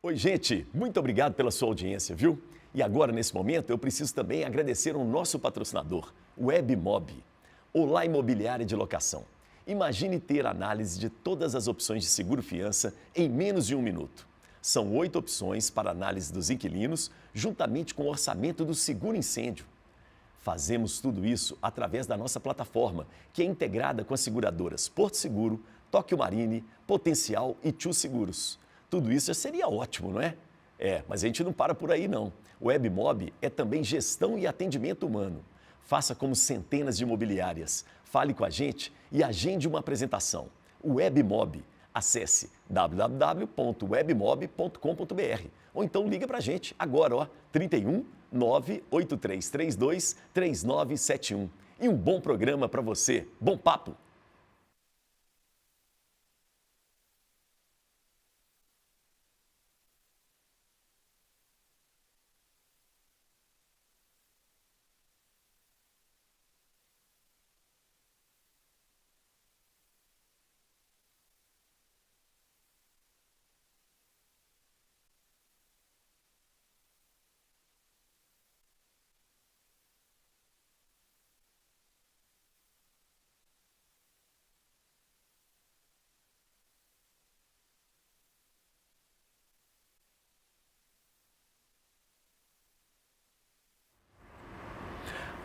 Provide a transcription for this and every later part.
Oi, gente, muito obrigado pela sua audiência, viu? E agora, nesse momento, eu preciso também agradecer ao nosso patrocinador, o WebMob, Olá Imobiliária de Locação. Imagine ter análise de todas as opções de seguro-fiança em menos de 1 minuto. São 8 opções para análise dos inquilinos, juntamente com o orçamento do seguro-incêndio. Fazemos tudo isso através da nossa plataforma, que é integrada com as seguradoras Porto Seguro, Tóquio Marine, Potencial e Tchu Seguros. Tudo isso já seria ótimo, não é? Mas a gente não para por aí, não. O WebMob é também gestão e atendimento humano. Faça como centenas de imobiliárias. Fale com a gente e agende uma apresentação. O WebMob. Acesse www.webmob.com.br ou então liga para a gente agora, ó, 31 98332 3971. E um bom programa para você. Bom papo!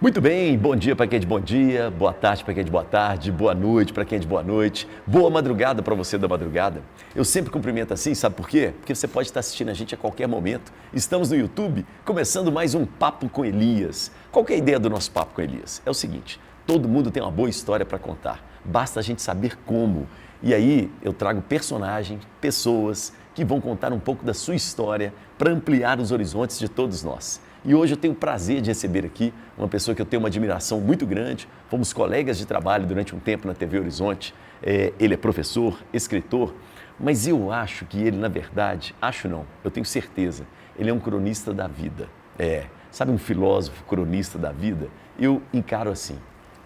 Muito bem, bom dia para quem é de bom dia, boa tarde para quem é de boa tarde, boa noite para quem é de boa noite, boa madrugada para você da madrugada. Eu sempre cumprimento assim, sabe por quê? Porque você pode estar assistindo a gente a qualquer momento. Estamos no YouTube, começando mais um Papo com Elias. Qual que é a ideia do nosso Papo com Elias? É o seguinte, todo mundo tem uma boa história para contar, basta a gente saber como. E aí eu trago personagens, pessoas que vão contar um pouco da sua história para ampliar os horizontes de todos nós. E hoje eu tenho o prazer de receber aqui uma pessoa que eu tenho uma admiração muito grande. Fomos colegas de trabalho durante um tempo na TV Horizonte. Ele é professor, escritor, mas eu acho que ele, na verdade, eu tenho certeza, ele é um cronista da vida. Sabe, um filósofo cronista da vida? Eu encaro assim,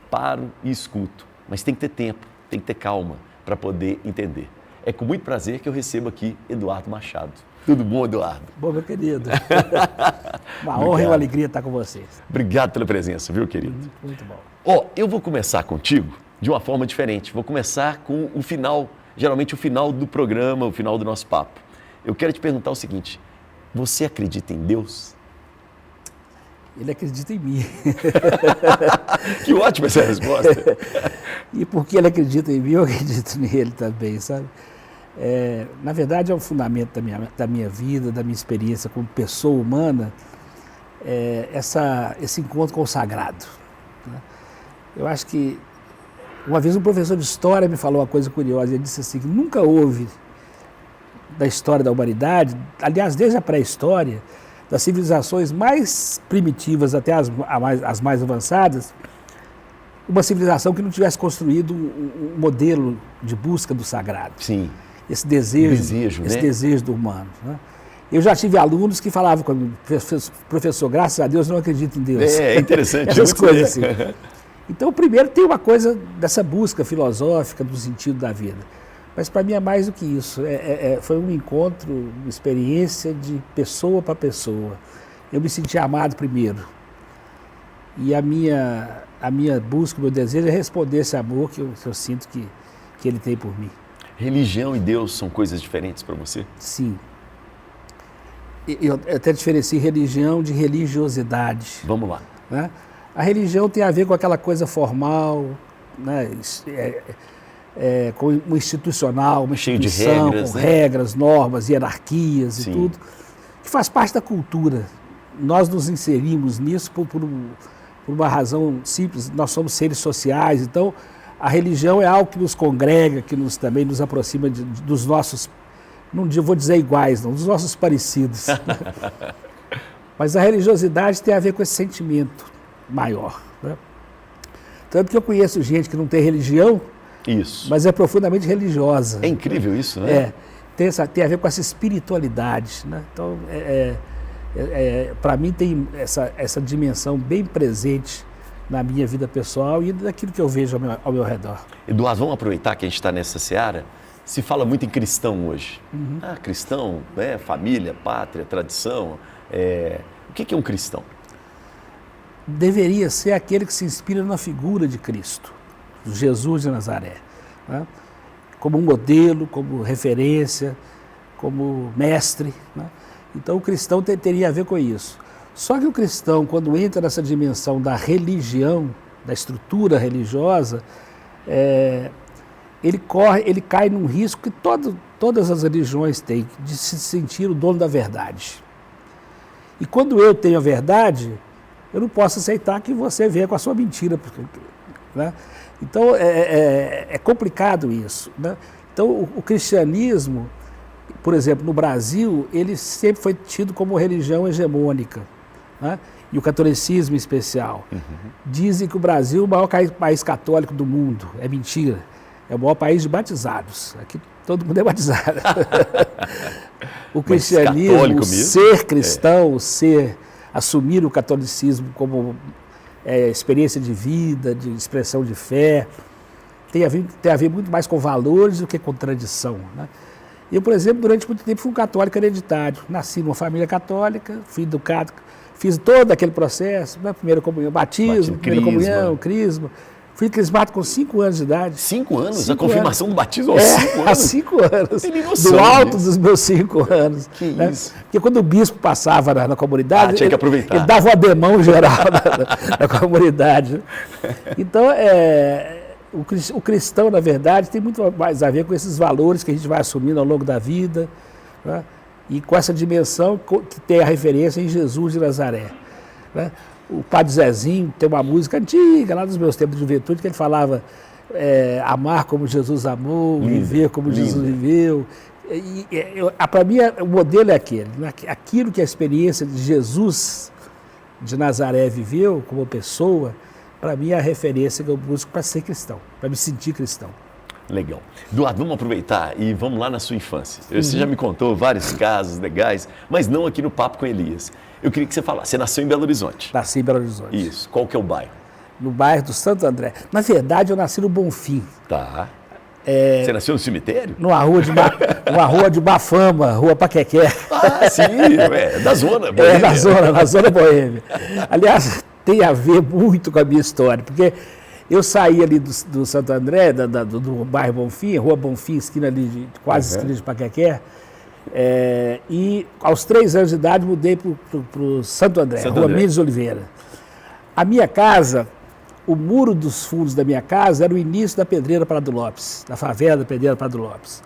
paro e escuto, mas tem que ter tempo, tem que ter calma para poder entender. É com muito prazer que eu recebo aqui Eduardo Machado. Tudo bom, Eduardo? Bom, meu querido. Uma honra e uma alegria estar com vocês. Obrigado pela presença, viu, querido? Muito bom. Eu vou começar contigo de uma forma diferente. Vou começar com o final, geralmente o final do programa, o final do nosso papo. Eu quero te perguntar o seguinte, você acredita em Deus? Ele acredita em mim. Que ótima essa resposta. E porque ele acredita em mim, eu acredito nele também, sabe? Na verdade, é o fundamento da minha vida, da minha experiência como pessoa humana, esse encontro com o sagrado. Né? Eu acho que, uma vez um professor de história me falou uma coisa curiosa, ele disse assim, que nunca houve da história da humanidade, aliás, desde a pré-história, das civilizações mais primitivas até as mais avançadas, uma civilização que não tivesse construído um modelo de busca do sagrado. Sim. Esse desejo do humano. Né? Eu já tive alunos que falavam comigo, professor, graças a Deus, não acredito em Deus. É interessante. Essas coisas assim. Então, primeiro tem uma coisa dessa busca filosófica do sentido da vida. Mas para mim é mais do que isso. Foi um encontro, uma experiência de pessoa para pessoa. Eu me senti amado primeiro. E a minha busca, o meu desejo é responder esse amor que eu sinto que ele tem por mim. Religião e Deus são coisas diferentes para você? Sim. Eu até diferencio religião de religiosidade. Vamos lá. Né? A religião tem a ver com aquela coisa formal, né? Com o institucional, uma instituição, cheio de regras, com regras, normas, hierarquias. Sim. E tudo, que faz parte da cultura. Nós nos inserimos nisso por uma razão simples, nós somos seres sociais, então a religião é algo que nos congrega, que também nos aproxima dos nossos, não vou dizer iguais, não, dos nossos parecidos. Mas a religiosidade tem a ver com esse sentimento maior. Né? Tanto que eu conheço gente que não tem religião, isso, mas é profundamente religiosa. É incrível isso, né? Tem a ver com essa espiritualidade. Né? Então, para mim tem essa dimensão bem presente na minha vida pessoal e daquilo que eu vejo ao meu redor. Eduardo, vamos aproveitar que a gente está nessa seara Se fala muito em cristão hoje. Ah, cristão, né? Família, pátria, tradição. O que é um cristão? Deveria ser aquele que se inspira na figura de Cristo, Jesus de Nazaré, né? Como um modelo, como referência, como mestre, né? Então o cristão teria a ver com isso. Só que o cristão, quando entra nessa dimensão da religião, da estrutura religiosa, ele cai num risco que todas as religiões têm, de se sentir o dono da verdade. E quando eu tenho a verdade, eu não posso aceitar que você venha com a sua mentira. Né? Então, é complicado isso. Né? Então, o cristianismo, por exemplo, no Brasil, ele sempre foi tido como religião hegemônica. Né? E o catolicismo em especial. Dizem que o Brasil é o maior país católico do mundo. É mentira. É o maior país de batizados. Aqui todo mundo é batizado. O cristianismo, ser cristão, assumir o catolicismo como experiência de vida, de expressão de fé, tem a ver muito mais com valores do que com tradição. Né? Eu, por exemplo, durante muito tempo fui um católico hereditário. Nasci numa família católica, fui educado, fiz todo aquele processo, né? Primeira comunhão, batismo, primeira comunhão, crisma. Fui crismado com 5 anos de idade. 5 anos? A confirmação do batismo aos 5 anos? Há 5 anos. Tem noção do alto disso. dos meus 5 anos. Que né? isso? Porque quando o bispo passava na comunidade, tinha que aproveitar. Ele dava um ademão geral na comunidade. Então, o cristão, na verdade, tem muito mais a ver com esses valores que a gente vai assumindo ao longo da vida, né? E com essa dimensão que tem a referência em Jesus de Nazaré. Né? O Padre Zezinho tem uma música antiga, lá dos meus tempos de juventude, que ele falava amar como Jesus amou, viver como Jesus viveu. Para mim, o modelo é aquele. Né? Aquilo que a experiência de Jesus de Nazaré viveu como pessoa, para mim é a referência que eu busco para ser cristão, para me sentir cristão. Legal. Eduardo, vamos aproveitar e vamos lá na sua infância. Você já me contou vários casos legais, mas não aqui no Papo com Elias. Eu queria que você falasse. Você nasceu em Belo Horizonte. Nasci em Belo Horizonte. Isso. Qual que é o bairro? No bairro do Santo André. Na verdade, eu nasci no Bonfim. Tá. Você nasceu no cemitério? Numa rua de má fama, Rua Paquequé. Ah, sim. Da zona boêmia. Na zona boêmia. Aliás, tem a ver muito com a minha história, porque eu saí ali do Santo André, do bairro Bonfim, Rua Bonfim, esquina ali, quase esquina de Paquequé, e aos 3 anos de idade mudei para o Santo André, Rua Mendes Oliveira. A minha casa, o muro dos fundos da minha casa era o início da Pedreira Prado Lopes, da favela da Pedreira Prado Lopes.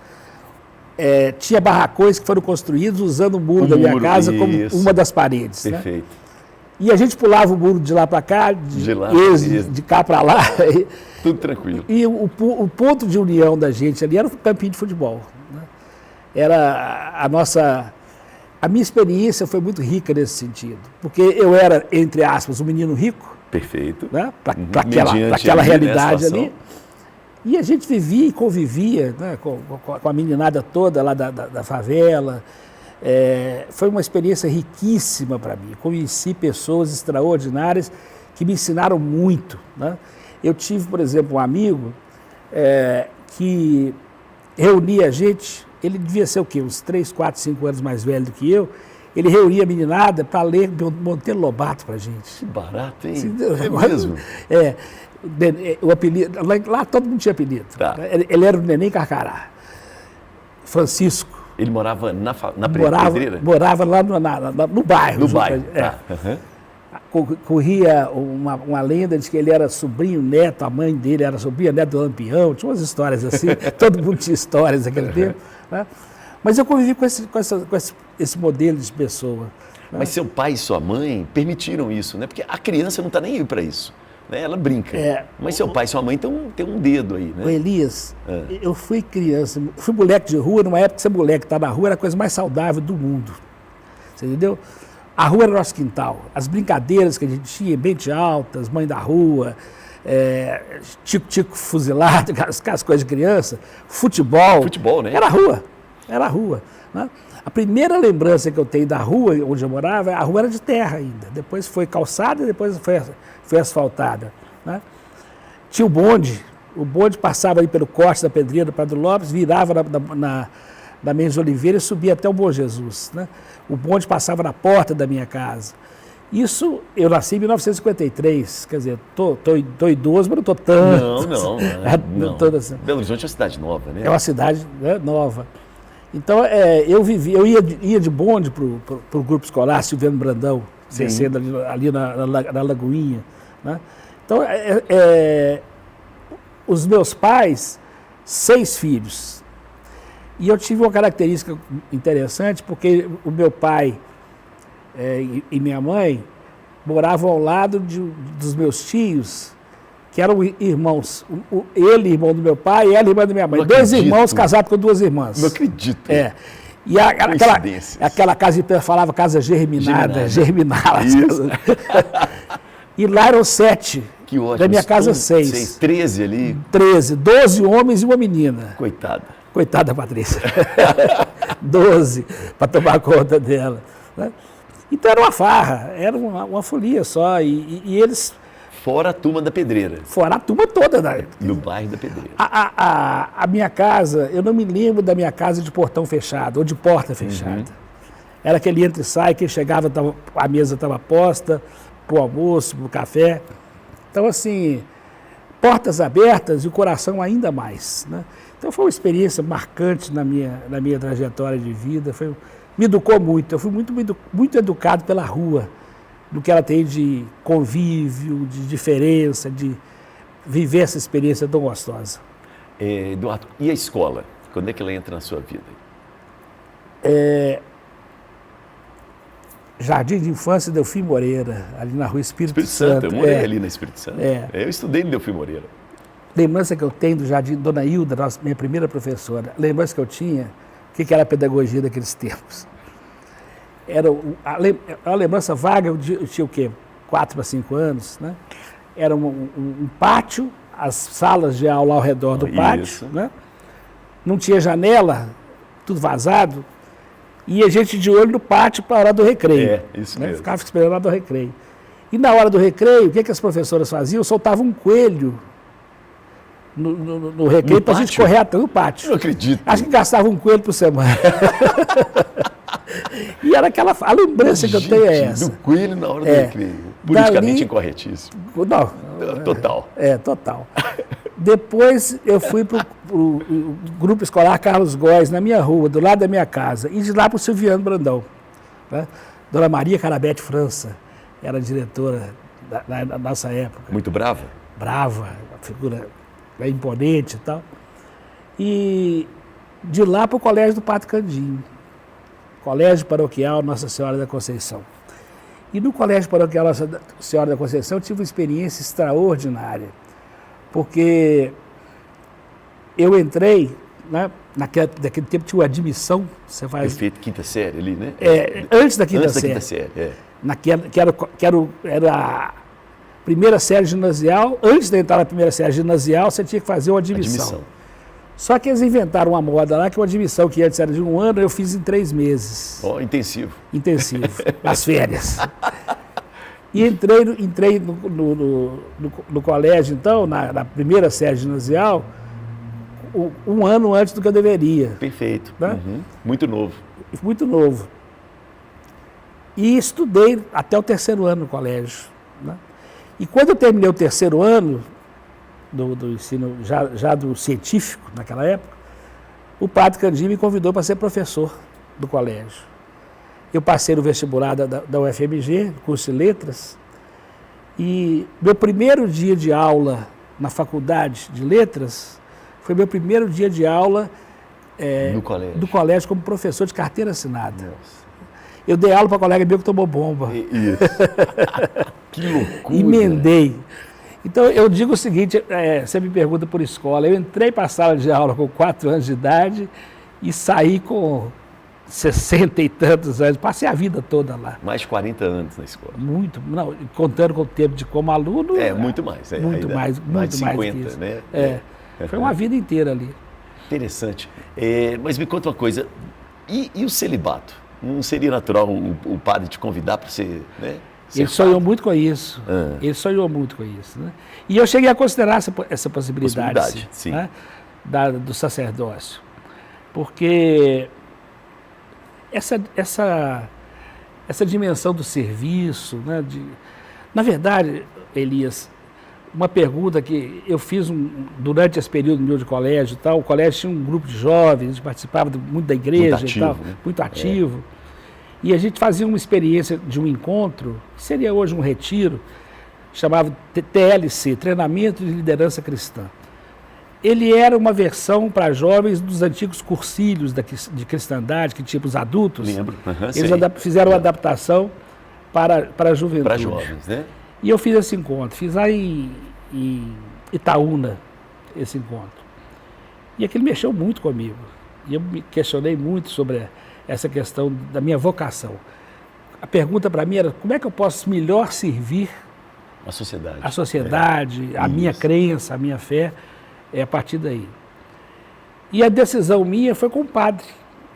Tinha barracões que foram construídos usando o muro da minha casa como uma das paredes. Perfeito. Né? E a gente pulava o muro de lá para cá, de cá para lá. Tudo tranquilo. E o ponto de união da gente ali era o campinho de futebol. Né? Era a minha experiência foi muito rica nesse sentido. Porque eu era, entre aspas, um menino rico. Perfeito. Né? Para aquela realidade ali. E a gente vivia e convivia, né? com a meninada toda lá da favela. Foi uma experiência riquíssima para mim. Conheci pessoas extraordinárias que me ensinaram muito. Né? Eu tive, por exemplo, um amigo que reunia a gente, ele devia ser o quê? Uns 3, 4, 5 anos mais velho do que eu. Ele reunia a meninada para ler Monteiro Lobato para a gente. Que barato, hein? Assim, É mesmo? O apelido, lá todo mundo tinha apelido. Tá. Ele era o Neném Carcará. Francisco. Ele morava na Pedreira? Morava lá no bairro. No bairro, tá. Corria uma lenda de que ele era sobrinho, neto, a mãe dele era sobrinha, neto do Lampião, tinha umas histórias assim, todo mundo tinha histórias naquele tempo. Né? Mas eu convivi com esse modelo de pessoa. Né? Mas seu pai e sua mãe permitiram isso, né? Porque a criança não está nem aí para isso. Né? Ela brinca. Mas seu pai e sua mãe tem um dedo aí, né? O Elias, eu fui criança, eu fui moleque de rua, numa época que ser moleque estar na rua era a coisa mais saudável do mundo. Você entendeu? A rua era nosso quintal. As brincadeiras que a gente tinha, bente altas, mãe da rua, tico-tico fuzilado, aquelas coisas de criança, futebol. Futebol, né? Era a rua. Né? A primeira lembrança que eu tenho da rua onde eu morava, a rua era de terra ainda. Depois foi calçada, depois foi asfaltada. Né? Tinha o bonde, O bonde passava ali pelo Corte da Pedreira, Padre Lopes, virava na Mendes de Oliveira e subia até o Bom Jesus, né? O bonde passava na porta da minha casa. Isso, eu nasci em 1953, quer dizer, tô idoso, mas não estou tanto. Não. Assim. Belo Horizonte é uma cidade nova, né? É uma cidade, né, nova. Então, eu ia de bonde para o grupo escolar, Silviano Brandão, descendo ali na Lagoinha, né? Então, os meus pais, 6 filhos. E eu tive uma característica interessante, porque o meu pai e minha mãe moravam ao lado dos meus tios, que eram irmãos. Ele, irmão do meu pai, e ela, irmã da minha mãe. 2 irmãos casados com 2 irmãs. Não acredito. E aquela casa, falava casa germinada. E lá eram 7. Que ótimo. Da minha casa, 6. 13 ali. 13, 12 homens e uma menina. Coitada da Patrícia. 12, para tomar conta dela. Né? Então era uma farra, era uma folia só. E eles... Fora a turma da Pedreira. Fora a turma toda. No bairro da Pedreira. A minha casa, eu não me lembro da minha casa de portão fechado, ou de porta fechada. Era aquele entra e sai, quem chegava, a mesa estava posta, para o almoço, para o café. Então, assim, portas abertas e o coração ainda mais, né? Então, foi uma experiência marcante na minha trajetória de vida. Me educou muito. Eu fui muito educado pela rua, do que ela tem de convívio, de diferença, de viver essa experiência tão gostosa. Eduardo, e a escola? Quando é que ela entra na sua vida? Jardim de Infância Delfim Moreira, ali na rua Espírito Santo. Eu morei ali na Espírito Santo. Eu estudei no Delfim Moreira. Lembrança que eu tenho do Jardim, Dona Hilda, minha primeira professora, lembrança que eu tinha, o que era a pedagogia daqueles tempos? Era a lembrança vaga, eu tinha o quê? 4 para 5 anos, né? Era um pátio, as salas de aula ao redor do pátio, né? Não tinha janela, tudo vazado, e a gente de olho no pátio para a hora do recreio. Isso né? mesmo. Ficava esperando a hora do recreio. E na hora do recreio, o que as professoras faziam? Soltavam um coelho no recreio para a gente correr até no pátio. Não acredito. Acho que gastava um coelho por semana. E era a lembrança que eu tenho é essa. Do coelho na hora do recreio. Politicamente incorretíssimo. Não. Total. Total. Depois eu fui para o grupo escolar Carlos Góes, na minha rua, do lado da minha casa. E de lá para o Silviano Brandão. Né? Dona Maria Carabete França era a diretora da nossa época. Muito brava? Brava, uma figura imponente e tal. E de lá para o Colégio do Padre Candinho. Colégio Paroquial Nossa Senhora da Conceição. E no Colégio Paroquial Nossa Senhora da Conceição eu tive uma experiência extraordinária, porque eu entrei, né, naquele tempo tinha uma admissão, você faz... Perfeito, quinta série ali, né? Antes da quinta série. Que era a primeira série ginasial. Antes de entrar na primeira série ginasial, você tinha que fazer uma admissão. Só que eles inventaram uma moda lá, que uma admissão que antes era de 1 ano, eu fiz em 3 meses. Intensivo. Intensivo, nas férias. E entrei no colégio, então, na primeira série ginasial, 1 ano antes do que eu deveria. Perfeito. Né? Muito novo. Muito novo. E estudei até o 3º ano no colégio. Né? E quando eu terminei o 3º ano, do ensino, já do científico, naquela época, o Padre Candinho me convidou para ser professor do colégio. Eu passei no vestibular da UFMG, curso de letras, e meu primeiro dia de aula na faculdade de letras foi meu primeiro dia de aula do colégio como professor de carteira assinada. Nossa. Eu dei aula para um colega meu que tomou bomba. Isso. Que loucura. Emendei. Então, eu digo o seguinte, você me pergunta por escola, eu entrei para a sala de aula com 4 anos de idade e saí com 60 e tantos anos, passei a vida toda lá. Mais de 40 anos na escola. Muito, não, contando com o tempo de como aluno... muito mais. Muito mais de 50, né? Foi uma vida inteira ali. Interessante. Mas me conta uma coisa, e o celibato? Não seria natural o padre te convidar para você, né? Ele sonhou muito com isso. Ele sonhou muito com isso. Né? E eu cheguei a considerar essa possibilidade sim. Né? Do sacerdócio. Porque essa dimensão do serviço, né? Na verdade, Elias, uma pergunta que eu fiz durante esse período meu de colégio e tal, o colégio tinha um grupo de jovens, a gente participava muito da igreja muito ativo, e tal, né? muito ativo. E a gente fazia uma experiência de um encontro, que seria hoje um retiro, chamado TLC, Treinamento de Liderança Cristã. Ele era uma versão para jovens dos antigos cursilhos de cristandade, que tinha os adultos. Lembro. Eles fizeram uma adaptação para a juventude. Para jovens, né? E eu fiz esse encontro, fiz lá em Itaúna, esse encontro. E aquilo mexeu muito comigo. E eu me questionei muito sobre essa questão da minha vocação. A pergunta para mim era, como é que eu posso melhor servir a sociedade, a minha crença, a minha fé, a partir daí. E a decisão minha foi com o padre.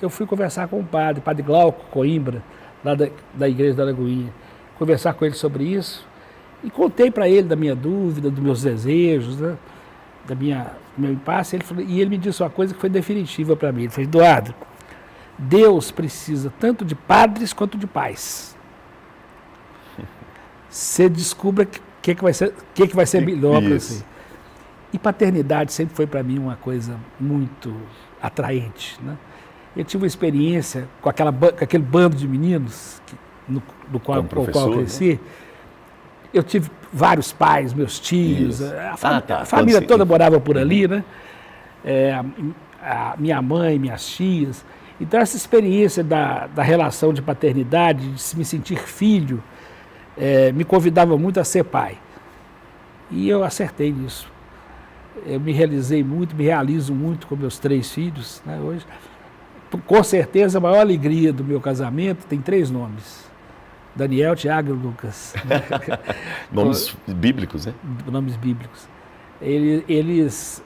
Eu fui conversar com o padre Glauco Coimbra, lá da Igreja da Lagoinha, conversar com ele sobre isso, e contei para ele da minha dúvida, dos meus desejos, né, do meu impasse, e ele me disse uma coisa que foi definitiva para mim. Ele falou, Eduardo, Deus precisa tanto de padres quanto de pais. Você descubra o que vai ser melhor para você. E paternidade sempre foi para mim uma coisa muito atraente. Né? Eu tive uma experiência com aquele bando de meninos do qual eu cresci. Né? Eu tive vários pais, meus tios, a família toda morava por ali, né? A minha mãe, minhas tias. Então essa experiência da relação de paternidade, de se me sentir filho, me convidava muito a ser pai. E eu acertei nisso. Eu me realizo muito com meus 3 filhos, né, hoje. Com certeza, a maior alegria do meu casamento tem 3 nomes. Daniel, Tiago e Lucas. Nomes bíblicos, né? Nomes bíblicos. Eles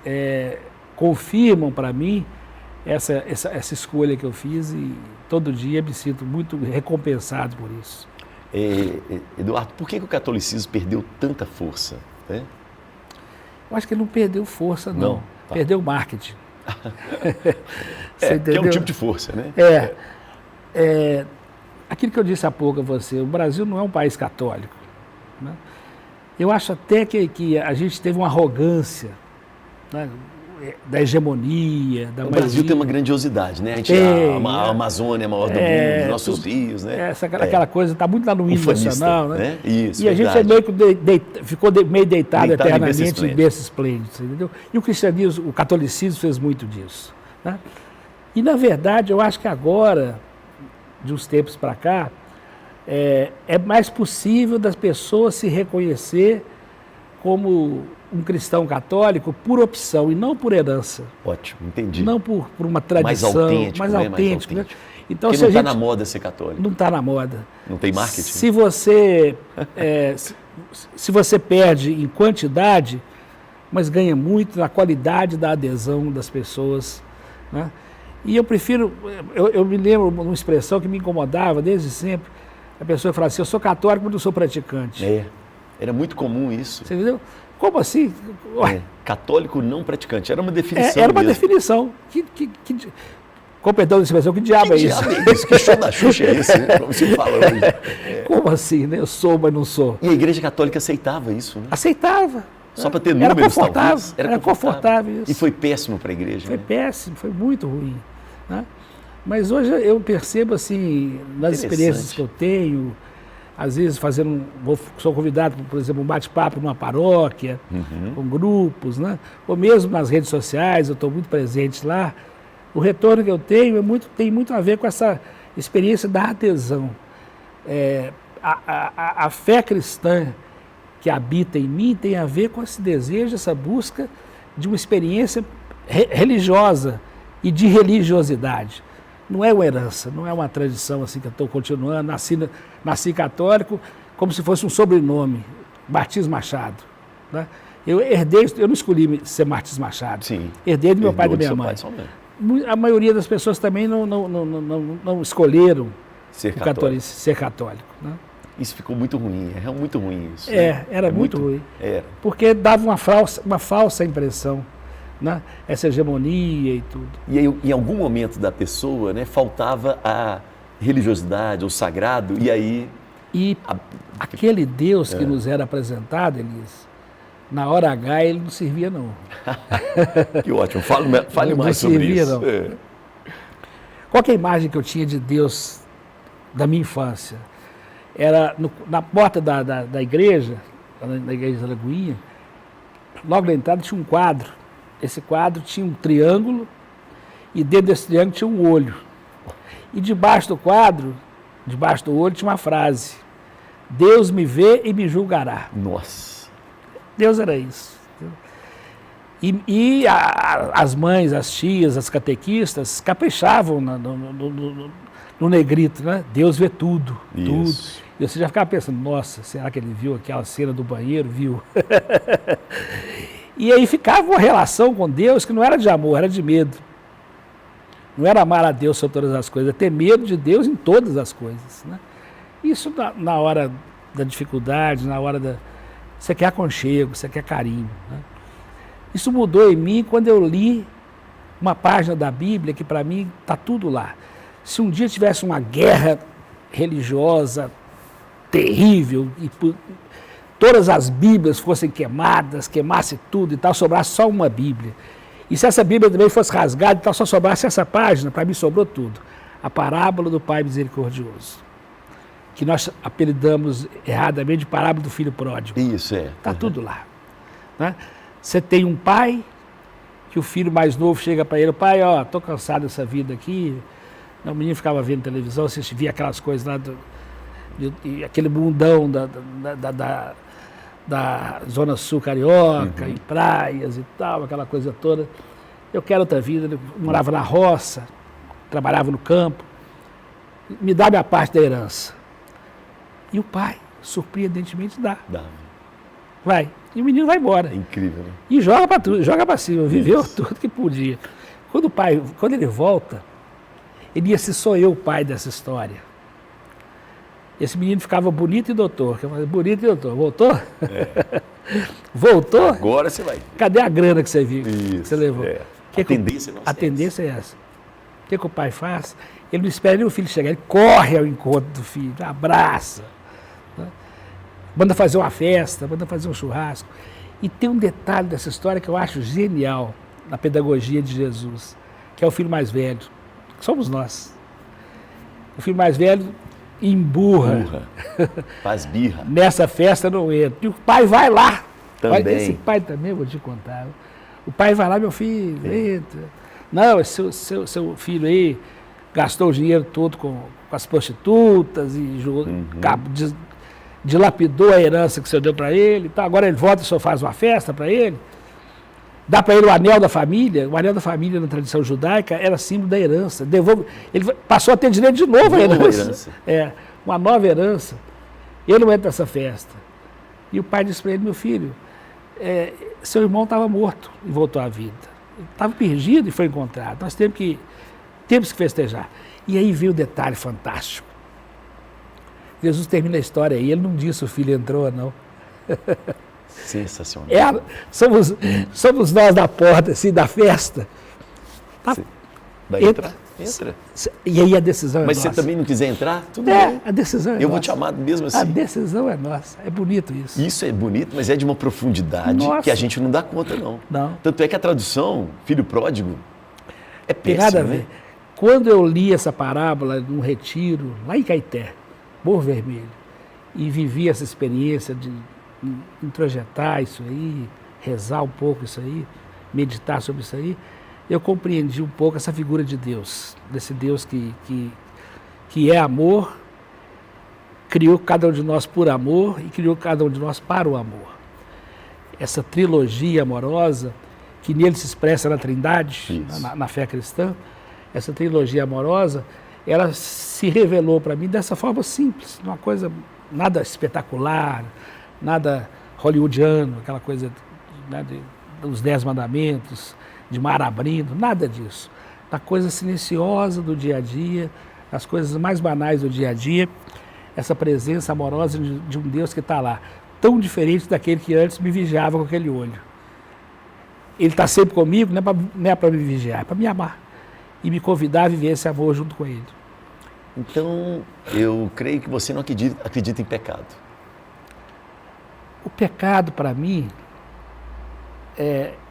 confirmam para mim essa escolha que eu fiz e todo dia me sinto muito recompensado por isso. Eduardo, por que o catolicismo perdeu tanta força? Né? Eu acho que ele não perdeu força, não. Tá. Perdeu marketing. Que é um tipo de força, né? Aquilo que eu disse há pouco a você, o Brasil não é um país católico. Né? Eu acho até que a gente teve uma arrogância, né, da hegemonia, da maioria. O Brasil tem uma grandiosidade, né? A Amazônia é a maior do mundo, nossos rios, né? Aquela coisa está muito lá no hino nacional, né? Isso, e a gente meio que ficou meio deitado eternamente em berço esplêndido, entendeu? E o cristianismo, o catolicismo fez muito disso. Né? E, na verdade, eu acho que agora, de uns tempos para cá, é mais possível das pessoas se reconhecer como um cristão católico por opção e não por herança. Ótimo, entendi. Não por uma tradição. Mais autêntico. Né? Então, porque não está na moda ser católico. Não está na moda. Não tem marketing. Se você perde em quantidade, mas ganha muito na qualidade da adesão das pessoas. Né? E eu prefiro, eu me lembro de uma expressão que me incomodava desde sempre, a pessoa falava assim, eu sou católico, mas não sou praticante. Era muito comum isso. Você entendeu? Como assim? Católico não praticante. Era uma definição. Era uma definição. Com perdão da expressão, que diabo é isso? Que show da Xuxa é esse? Né? Como se fala hoje. Como assim, né? Eu sou, mas não sou. E a Igreja Católica aceitava isso, né? Aceitava. Só para ter números, talvez. Era confortável isso. E foi péssimo para a Igreja. Foi péssimo, foi muito ruim. Né? Mas hoje eu percebo, assim, nas experiências que eu tenho, às vezes sou convidado, por exemplo, um bate-papo numa paróquia, com grupos, né? Ou mesmo nas redes sociais, eu estou muito presente lá. O retorno que eu tenho tem muito a ver com essa experiência da adesão. A fé cristã que habita em mim tem a ver com esse desejo, essa busca de uma experiência religiosa e de religiosidade. Não é uma herança, não é uma tradição assim que eu estou continuando, nasci católico como se fosse um sobrenome, Martins Machado. Né? Eu não escolhi ser Martins Machado, herdei do meu pai e da minha mãe. A maioria das pessoas também não escolheram ser católico. Né? Isso ficou muito ruim, é muito ruim isso. Era muito ruim. Era. Porque dava uma falsa impressão, né? Essa hegemonia e tudo. E aí, em algum momento da pessoa, né, faltava a religiosidade, o sagrado, e aí... Aquele Deus que nos era apresentado, Elias, na hora H ele não servia não. Que ótimo, fale mais sobre isso. Não. Qual que é a imagem que eu tinha de Deus da minha infância? Era na porta da igreja, na igreja da Lagoinha, logo na entrada tinha um quadro. Esse quadro tinha um triângulo e dentro desse triângulo tinha um olho. E debaixo do quadro, debaixo do olho, tinha uma frase: Deus me vê e me julgará. Nossa! Deus era isso. As mães, as tias, as catequistas caprichavam no negrito, né? Deus vê tudo, tudo. E você já ficava pensando, nossa, será que ele viu aquela cena do banheiro? Viu? E aí ficava uma relação com Deus que não era de amor, era de medo. Não era amar a Deus sobre todas as coisas, é ter medo de Deus em todas as coisas, né? Isso na hora da dificuldade, na hora da... Você quer aconchego, você quer carinho, né? Isso mudou em mim quando eu li uma página da Bíblia que para mim está tudo lá. Se um dia tivesse uma guerra religiosa terrível e todas as Bíblias fossem queimadas, queimasse tudo e tal, sobrasse só uma Bíblia. E se essa Bíblia também fosse rasgada e tal, só sobrasse essa página, para mim sobrou tudo. A parábola do Pai Misericordioso, que nós apelidamos erradamente de parábola do Filho Pródigo. Isso, Está tudo lá, né? Você tem um pai, que o filho mais novo chega para ele, pai, ó, estou cansado dessa vida aqui. O menino ficava vendo televisão, você via aquelas coisas lá, aquele mundão da Zona Sul Carioca, em praias e tal, aquela coisa toda. Eu quero outra vida, eu morava na roça, trabalhava no campo, me dá minha parte da herança. E o pai, surpreendentemente, dá. Vai. E o menino vai embora. É incrível, né? E joga para tudo, joga para cima, viveu tudo que podia. Quando ele volta, ele ia ser só eu o pai dessa história. Esse menino ficava bonito e doutor. Eu falei, bonito e doutor. Voltou? Voltou? Agora você vai. Cadê a grana que você viu? Isso, Que você levou? A tendência é essa. O que o pai faz? Ele não espera nem o filho chegar, ele corre ao encontro do filho, abraça. Manda fazer uma festa, manda fazer um churrasco. E tem um detalhe dessa história que eu acho genial na pedagogia de Jesus, que é o filho mais velho, que somos nós. O filho mais velho emburra. Faz birra. Nessa festa não entra. E o pai vai lá. Também. Esse pai também, eu vou te contar. O pai vai lá, meu filho, entra. Não, esse seu filho aí gastou o dinheiro todo com as prostitutas e jogou, dilapidou a herança que o senhor deu para ele, tá? Agora ele volta e o senhor faz uma festa para ele, dá para ele o anel da família. O anel da família na tradição judaica era símbolo da herança. Ele passou a ter direito de novo à herança. Uma nova herança. Ele não entra nessa festa. E o pai disse para ele, meu filho, seu irmão estava morto e voltou à vida. Estava perdido e foi encontrado. Nós temos que festejar. E aí veio o detalhe fantástico. Jesus termina a história aí, ele não disse o filho entrou, não. Sensacional. Somos nós da porta, assim, da festa. Tá? Vai entrar? Entra. E aí a decisão Mas nossa. Mas se também não quiser entrar, tudo bem. A decisão é nossa. Eu vou te amar mesmo assim. A decisão é nossa. É bonito isso. Isso é bonito, mas é de uma profundidade que a gente não dá conta, não. Tanto é que a tradução, filho pródigo, é péssima. Tem nada a ver. Né? Quando eu li essa parábola num retiro, lá em Caeté, Morro Vermelho, e vivi essa experiência de introjetar isso aí, rezar um pouco isso aí, meditar sobre isso aí, eu compreendi um pouco essa figura de Deus, desse Deus que é amor, criou cada um de nós por amor e criou cada um de nós para o amor. Essa trilogia amorosa, que nele se expressa na Trindade, na fé cristã, essa trilogia amorosa, ela se revelou para mim dessa forma simples, uma coisa nada espetacular, nada hollywoodiano, aquela coisa, né, dos 10 mandamentos, de mar abrindo, nada disso. Da coisa silenciosa do dia a dia, das coisas mais banais do dia a dia, essa presença amorosa de um Deus que está lá, tão diferente daquele que antes me vigiava com aquele olho. Ele está sempre comigo, não é para me vigiar, é para me amar e me convidar a viver esse amor junto com Ele. Então, eu creio que você não acredita em pecado. O pecado, para mim,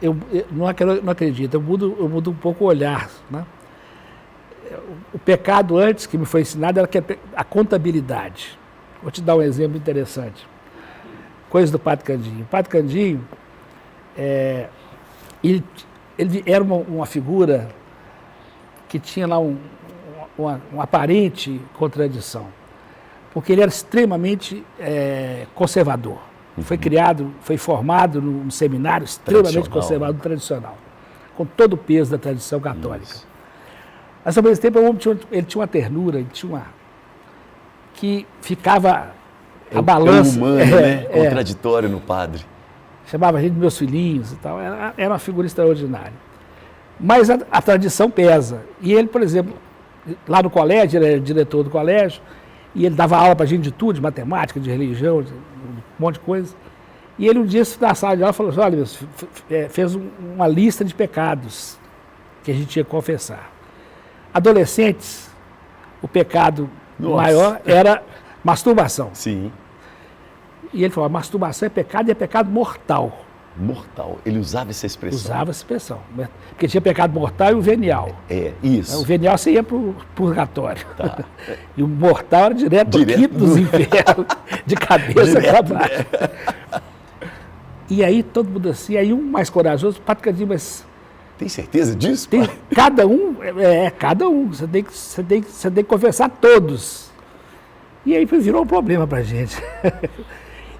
eu não acredito, eu mudo um pouco o olhar, né? O pecado antes que me foi ensinado era a contabilidade. Vou te dar um exemplo interessante. Coisa do Padre Candinho. O Padre Candinho, ele era uma figura que tinha lá uma aparente contradição, porque ele era extremamente conservador. Foi formado num seminário extremamente conservador, tradicional, com todo o peso da tradição católica. Isso. Mas, ao mesmo tempo, ele tinha uma ternura, que ficava a balança. Humano, né? Contraditório no padre. Chamava a gente de meus filhinhos e tal. Era uma figura extraordinária. Mas a tradição pesa. E ele, por exemplo, lá no colégio, ele era diretor do colégio, e ele dava aula para a gente de tudo, de matemática, de religião, de um monte de coisa. E ele um dia, na sala de aula, falou assim, olha, fez uma lista de pecados que a gente tinha que confessar. Adolescentes, o pecado maior era masturbação. Sim. E ele falou, masturbação é pecado e é pecado mortal. Mortal. Ele usava essa expressão. Usava essa expressão. Porque tinha pecado mortal e o venial. Isso. O venial você ia para o purgatório. Tá. E o mortal era direto do quinto dos infernos, de cabeça para baixo. E aí todo mundo assim, aí um mais corajoso, Padre Candinho, mas... Tem certeza disso? Cada um. Você tem que confessar todos. E aí virou um problema para a gente.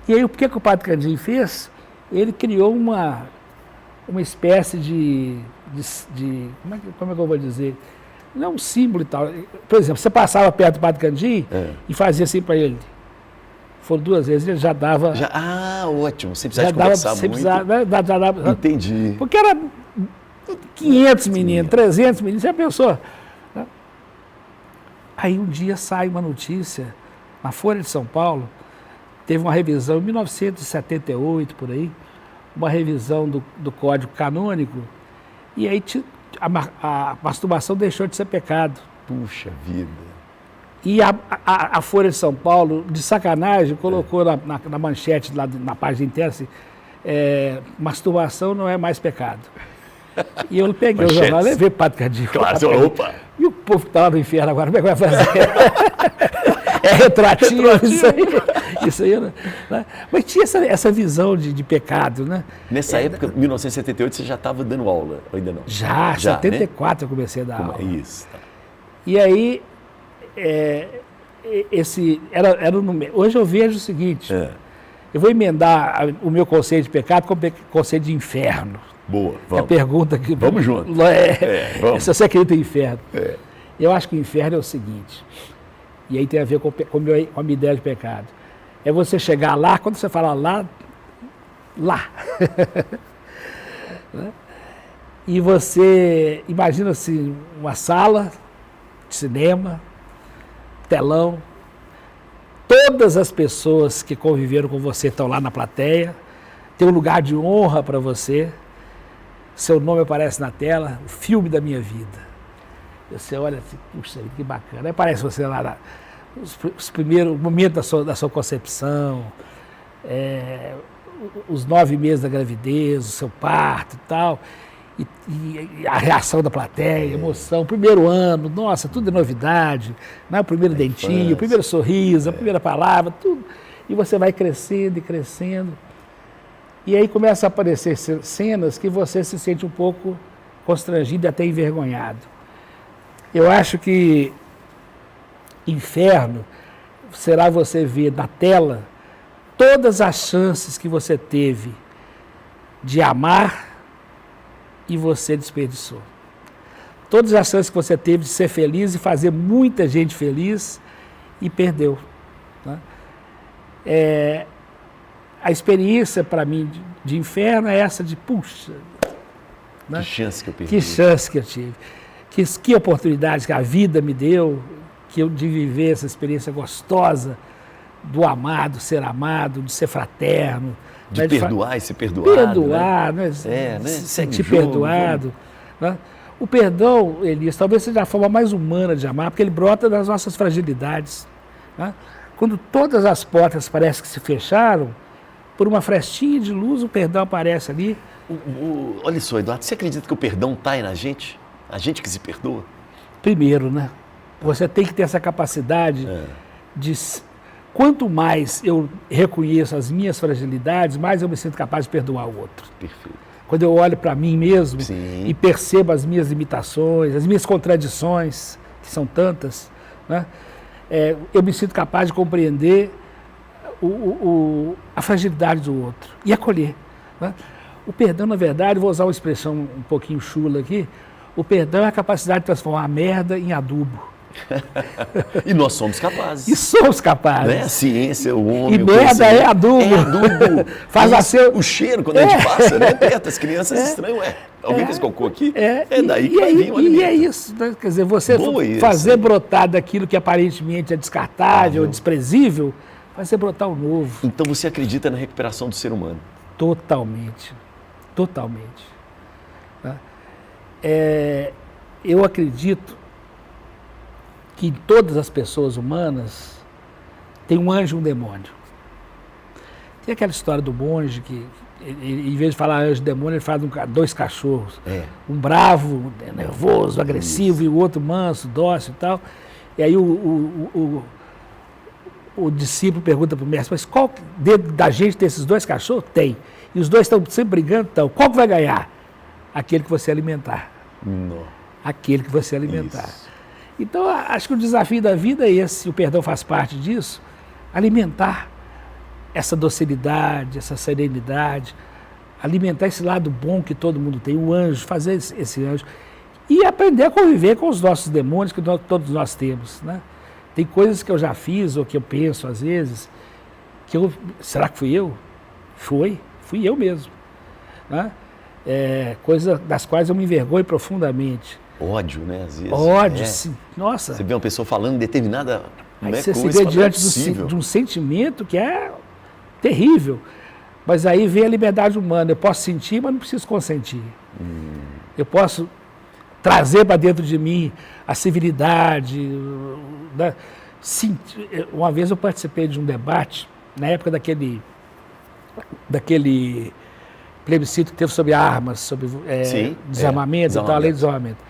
E aí o que o Padre Candinho fez? Ele criou uma espécie de como é que eu vou dizer? Não um símbolo e tal. Por exemplo, você passava perto do Padre Candinho e fazia assim para ele. Foram 2 vezes, ele já dava... ótimo. Você precisava conversar muito. Entendi. Porque era 500 meninos, 300 meninos, você já pensou? Aí um dia sai uma notícia, na Folha de São Paulo, teve uma revisão em 1978, por aí, uma revisão do Código Canônico, e aí a masturbação deixou de ser pecado. Puxa vida. E a Folha de São Paulo, de sacanagem, colocou na manchete, lá na página interna, assim, masturbação não é mais pecado. E eu peguei o jornal, levei para o Padre Candinho. Claro, opa! E o povo que está lá no inferno agora, como é que vai fazer? É retroativo isso aí, né? Mas tinha essa visão de pecado, né? Nessa época, 1978, você já estava dando aula, ou ainda não? Já, em 74 eu comecei a dar aula. Isso. Tá. E aí, hoje eu vejo o seguinte, eu vou emendar o meu conceito de pecado com o conceito de inferno. Boa, vamos. A pergunta que... Vamos junto. Vamos. Se você acredita em inferno. Eu acho que o inferno é o seguinte, e aí tem a ver com a minha ideia de pecado. É você chegar lá, quando você fala lá. E você imagina assim, uma sala de cinema, telão, todas as pessoas que conviveram com você estão lá na plateia, tem um lugar de honra para você, seu nome aparece na tela, o filme da minha vida. Você olha assim, puxa, que bacana. Aí aparece você lá, os primeiros momentos da sua concepção, os 9 meses da gravidez, o seu parto e tal, e a reação da plateia, emoção, o primeiro ano, nossa, tudo é novidade, né? O primeiro dentinho, o primeiro sorriso, a primeira palavra, tudo. E você vai crescendo e crescendo. E aí começam a aparecer cenas que você se sente um pouco constrangido e até envergonhado. Eu acho que inferno será você ver na tela todas as chances que você teve de amar e você desperdiçou. Todas as chances que você teve de ser feliz e fazer muita gente feliz e perdeu. Né? A experiência para mim de inferno é essa de, puxa, né? Que chance que eu perdi. Que chance que eu tive. Que oportunidade que a vida me deu de viver essa experiência gostosa do amado, ser amado, de ser fraterno. De né? perdoar e ser perdoado. Perdoar, né? Né? Se sentir perdoado. Né? O perdão, Elias, talvez seja a forma mais humana de amar, porque ele brota das nossas fragilidades. Né? Quando todas as portas parecem que se fecharam, por uma frestinha de luz o perdão aparece ali. Olha só, Eduardo, você acredita que o perdão está aí na gente? A gente que se perdoa? Primeiro, né? Você tem que ter essa capacidade de... Quanto mais eu reconheço as minhas fragilidades, mais eu me sinto capaz de perdoar o outro. Perfeito. Quando eu olho para mim mesmo Sim. e percebo as minhas limitações, as minhas contradições, que são tantas, né? Eu me sinto capaz de compreender a fragilidade do outro e acolher. Né? O perdão, na verdade, vou usar uma expressão um pouquinho chula aqui, o perdão é a capacidade de transformar a merda em adubo. E nós somos capazes. E somos capazes. Né? A ciência, o homem, e o merda é adubo. É adubo. Faz nascer o cheiro quando a gente passa, né? Perto, as crianças estranham. Alguém fez cocô aqui? É daí que vai vir o alimento. E é isso. Né? Quer dizer, você fazer brotar daquilo que aparentemente é descartável, ou desprezível, fazer brotar o novo. Então você acredita na recuperação do ser humano? Totalmente. Totalmente. Eu acredito que em todas as pessoas humanas tem um anjo e um demônio. Tem aquela história do monge que, em vez de falar anjo e demônio, ele fala de dois cachorros. Um bravo, nervoso, agressivo, e o outro manso, dócil e tal. E aí o discípulo pergunta para o mestre, mas qual dentro da gente tem esses dois cachorros? Tem. E os dois estão sempre brigando, então, qual que vai ganhar? Aquele que você alimentar. Não. Aquele que você alimentar. Isso. Então, acho que o desafio da vida é esse, o perdão faz parte disso, alimentar essa docilidade, essa serenidade, alimentar esse lado bom que todo mundo tem, o anjo, fazer esse anjo, e aprender a conviver com os nossos demônios que todos nós temos. Né? Tem coisas que eu já fiz, ou que eu penso às vezes, será que fui eu? Fui eu mesmo. Né? Coisas das quais eu me envergonho profundamente. Ódio, né? Às vezes. Ódio, sim. Nossa. Você vê uma pessoa falando determinada você coisa, se vê diante de um sentimento que é terrível. Mas aí vem a liberdade humana. Eu posso sentir, mas não preciso consentir. Eu posso trazer para dentro de mim a civilidade. Né? Uma vez eu participei de um debate, na época daquele plebiscito que teve sobre armas, sobre desarmamento e tal, a lei de desarmamento.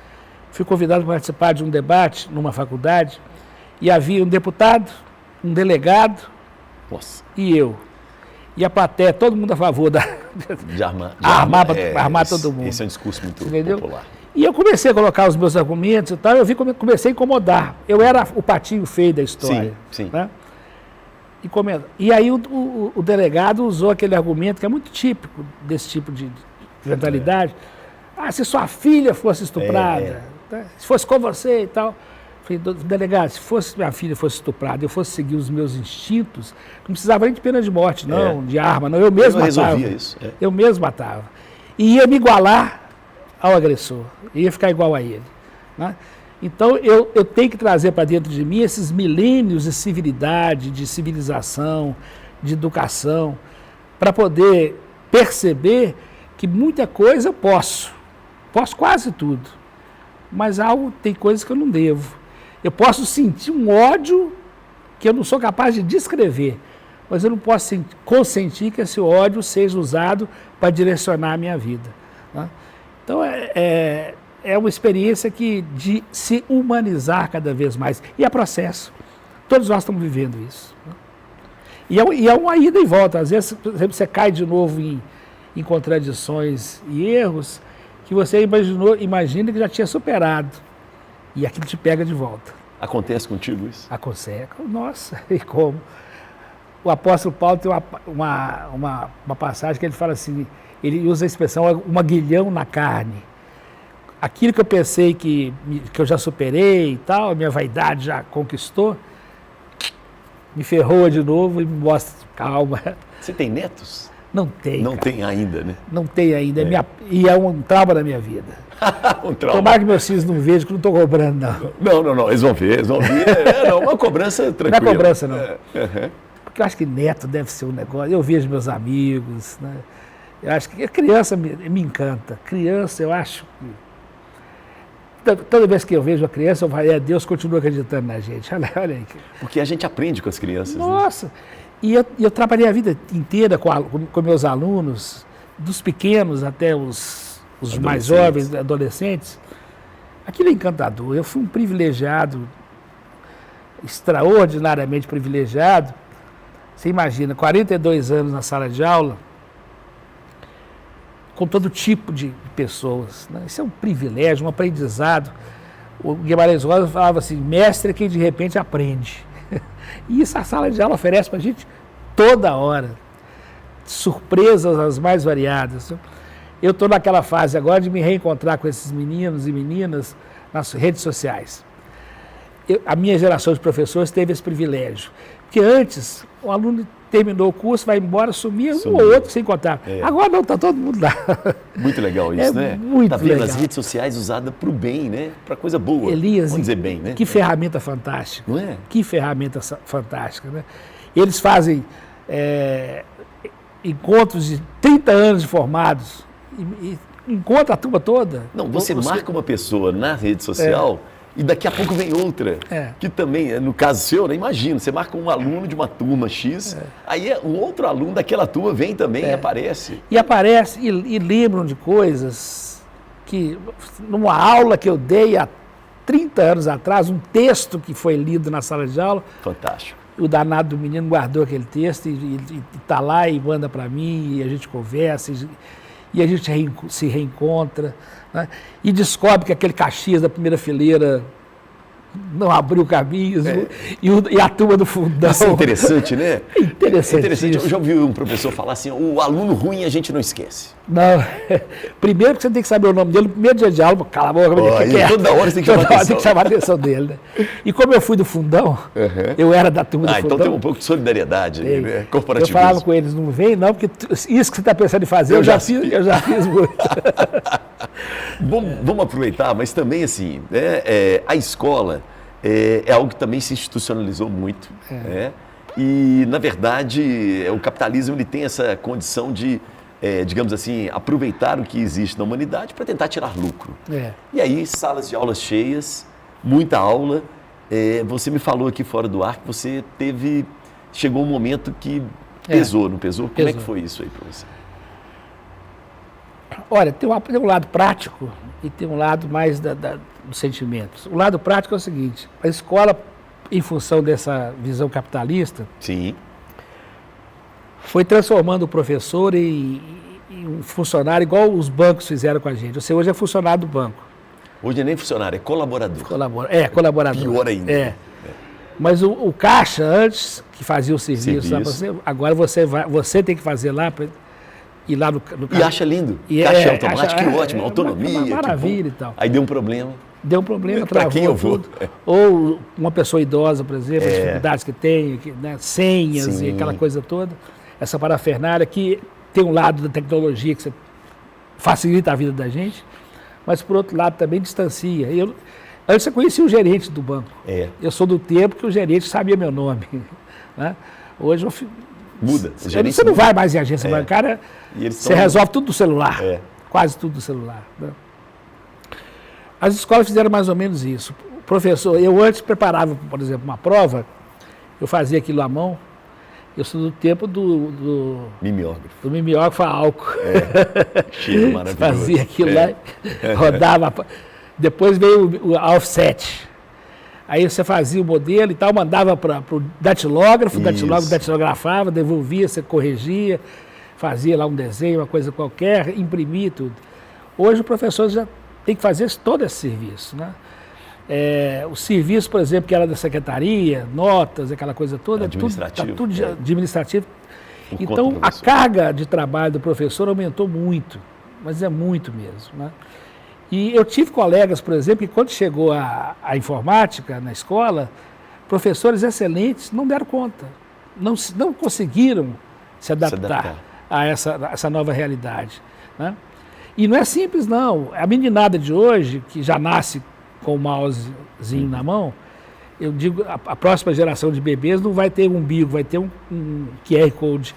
Fui convidado para participar de um debate numa faculdade e havia um deputado, um delegado e eu. E a plateia, todo mundo a favor de armar todo mundo. Esse é um discurso muito popular. E eu comecei a colocar os meus argumentos e tal, comecei a incomodar. Eu era o patinho feio da história. Sim. Né? E aí o delegado usou aquele argumento que é muito típico desse tipo de mentalidade. Se sua filha fosse estuprada, se fosse com você e tal. Falei, delegado, se fosse minha filha fosse estuprada, eu fosse seguir os meus instintos, não precisava nem de pena de morte, não, de arma, não. Eu mesmo matava. Resolvia isso. Eu mesmo matava. E ia me igualar ao agressor, ia ficar igual a ele. Né? Então, eu tenho que trazer para dentro de mim esses milênios de civilidade, de civilização, de educação, para poder perceber que muita coisa eu posso quase tudo, mas tem coisas que eu não devo. Eu posso sentir um ódio que eu não sou capaz de descrever, mas eu não posso consentir que esse ódio seja usado para direcionar a minha vida. Né? Então, é uma experiência de se humanizar cada vez mais. E é processo. Todos nós estamos vivendo isso. Né? E é uma ida e volta. Às vezes, por exemplo, você cai de novo em contradições e erros que você imagina que já tinha superado. E aquilo te pega de volta. Acontece contigo isso? Acontece. Nossa, e como? O apóstolo Paulo tem uma passagem que ele fala assim, ele usa a expressão um aguilhão na carne. Aquilo que eu pensei que eu já superei e tal, a minha vaidade já conquistou, me ferrou de novo e me mostra, calma. Você tem netos? Não tem. Não tem ainda, né? Não tem ainda. E é um trauma da minha vida. Um trauma. Tomara que meus filhos não vejam, que eu não estou cobrando, não. Não, eles vão ver. Uma cobrança tranquila. Não é cobrança, não. porque eu acho que neto deve ser um negócio. Eu vejo meus amigos, né? Eu acho que a criança me encanta. Criança, eu acho que... Toda vez que eu vejo a criança, eu falo, Deus continua acreditando na gente. Olha aí. Porque a gente aprende com as crianças. Nossa! Né? E eu trabalhei a vida inteira com meus alunos, dos pequenos até os mais jovens, adolescentes. Aquilo é encantador. Eu fui um privilegiado, extraordinariamente privilegiado. Você imagina, 42 anos na sala de aula, com todo tipo de pessoas. Né? Isso é um privilégio, um aprendizado. O Guimarães Rosa falava assim, mestre é quem de repente aprende. E isso a sala de aula oferece para a gente toda hora. Surpresas as mais variadas. Eu estou naquela fase agora de me reencontrar com esses meninos e meninas nas redes sociais. A minha geração de professores teve esse privilégio. Porque antes, o aluno terminou o curso, vai embora, sumia um ou outro sem contar. Agora não, está todo mundo lá. Muito legal isso, né? Muito legal. As redes sociais usadas para o bem, né? Para coisa boa. Elias, vamos dizer bem, né? Que ferramenta fantástica. Não é? Que ferramenta fantástica, né? Eles fazem encontros de 30 anos de formados e encontra a turma toda. Não, você marca uma pessoa na rede social... E daqui a pouco vem outra, que também, no caso seu, né, imagina, você marca um aluno de uma turma X, aí um outro aluno daquela turma vem também e aparece. E aparece e lembram de coisas que, numa aula que eu dei há 30 anos atrás, um texto que foi lido na sala de aula. Fantástico. O danado do menino guardou aquele texto e está lá e manda para mim, e a gente conversa, e a gente se reencontra, né? E descobre que aquele Caxias da primeira fileira não abriu caminhos, e a turma do fundão... Isso é interessante, né? É interessante. Eu já ouvi um professor falar assim, o aluno ruim a gente não esquece. Não, primeiro que você tem que saber o nome dele, no primeiro dia de aula, cala a boca, toda hora você tem que chamar a atenção dele. Né? E como eu fui do fundão, eu era da turma do fundão. Então tem um pouco de solidariedade, né? Corporativismo. Eu falava com eles, não vem não, porque isso que você está pensando em fazer, eu já fiz muito. Vamos aproveitar, mas também assim, a escola é algo que também se institucionalizou muito, né? E na verdade o capitalismo ele tem essa condição de, digamos assim, aproveitar o que existe na humanidade para tentar tirar lucro. E aí salas de aulas cheias, muita aula, você me falou aqui fora do ar que você chegou um momento que pesou, não pesou? Como é que foi isso aí para você? Olha, tem um lado prático e tem um lado mais dos sentimentos. O lado prático é o seguinte, a escola, em função dessa visão capitalista, foi transformando o professor em um funcionário igual os bancos fizeram com a gente. Você hoje é funcionário do banco. Hoje é nem funcionário, é colaborador. Colaborador. Pior ainda. Mas o caixa, antes, que fazia o serviço. Lá, agora você tem que fazer lá... E lá no e acha lindo. Caixa automático, que ótimo, autonomia. Maravilha e tal. Aí deu um problema. Para quem eu vou? Ou uma pessoa idosa, por exemplo, as dificuldades que tem, né, senhas e aquela coisa toda. Essa parafernália que tem um lado da tecnologia que facilita a vida da gente, mas por outro lado também distancia. Antes eu conhecia o gerente do banco. Eu sou do tempo que o gerente sabia meu nome. Né? Hoje eu muda. Você não vai mais em agência bancária, você resolve tudo do celular, quase tudo do celular. Né? As escolas fizeram mais ou menos isso. O professor, eu antes preparava, por exemplo, uma prova, eu fazia aquilo à mão, eu sou do tempo do mimeógrafo. Do mimeógrafo a álcool. Cheiro maravilhoso. Fazia aquilo lá, rodava. Depois veio o offset. Aí você fazia o modelo e tal, mandava para o datilógrafo, o datilógrafo datilografava, devolvia, você corrigia, fazia lá um desenho, uma coisa qualquer, imprimia tudo. Hoje o professor já tem que fazer todo esse serviço. Né? O serviço, por exemplo, que era da secretaria, notas, aquela coisa toda, administrativo. Tudo administrativo. Então a carga de trabalho do professor aumentou muito, mas é muito mesmo. Né? E eu tive colegas, por exemplo, que quando chegou a informática na escola, professores excelentes não deram conta, não conseguiram se adaptar a essa nova realidade. Né? E não é simples, não. A meninada de hoje, que já nasce com o mousezinho na mão, Eu digo, a próxima geração de bebês não vai ter um umbigo, vai ter um QR Code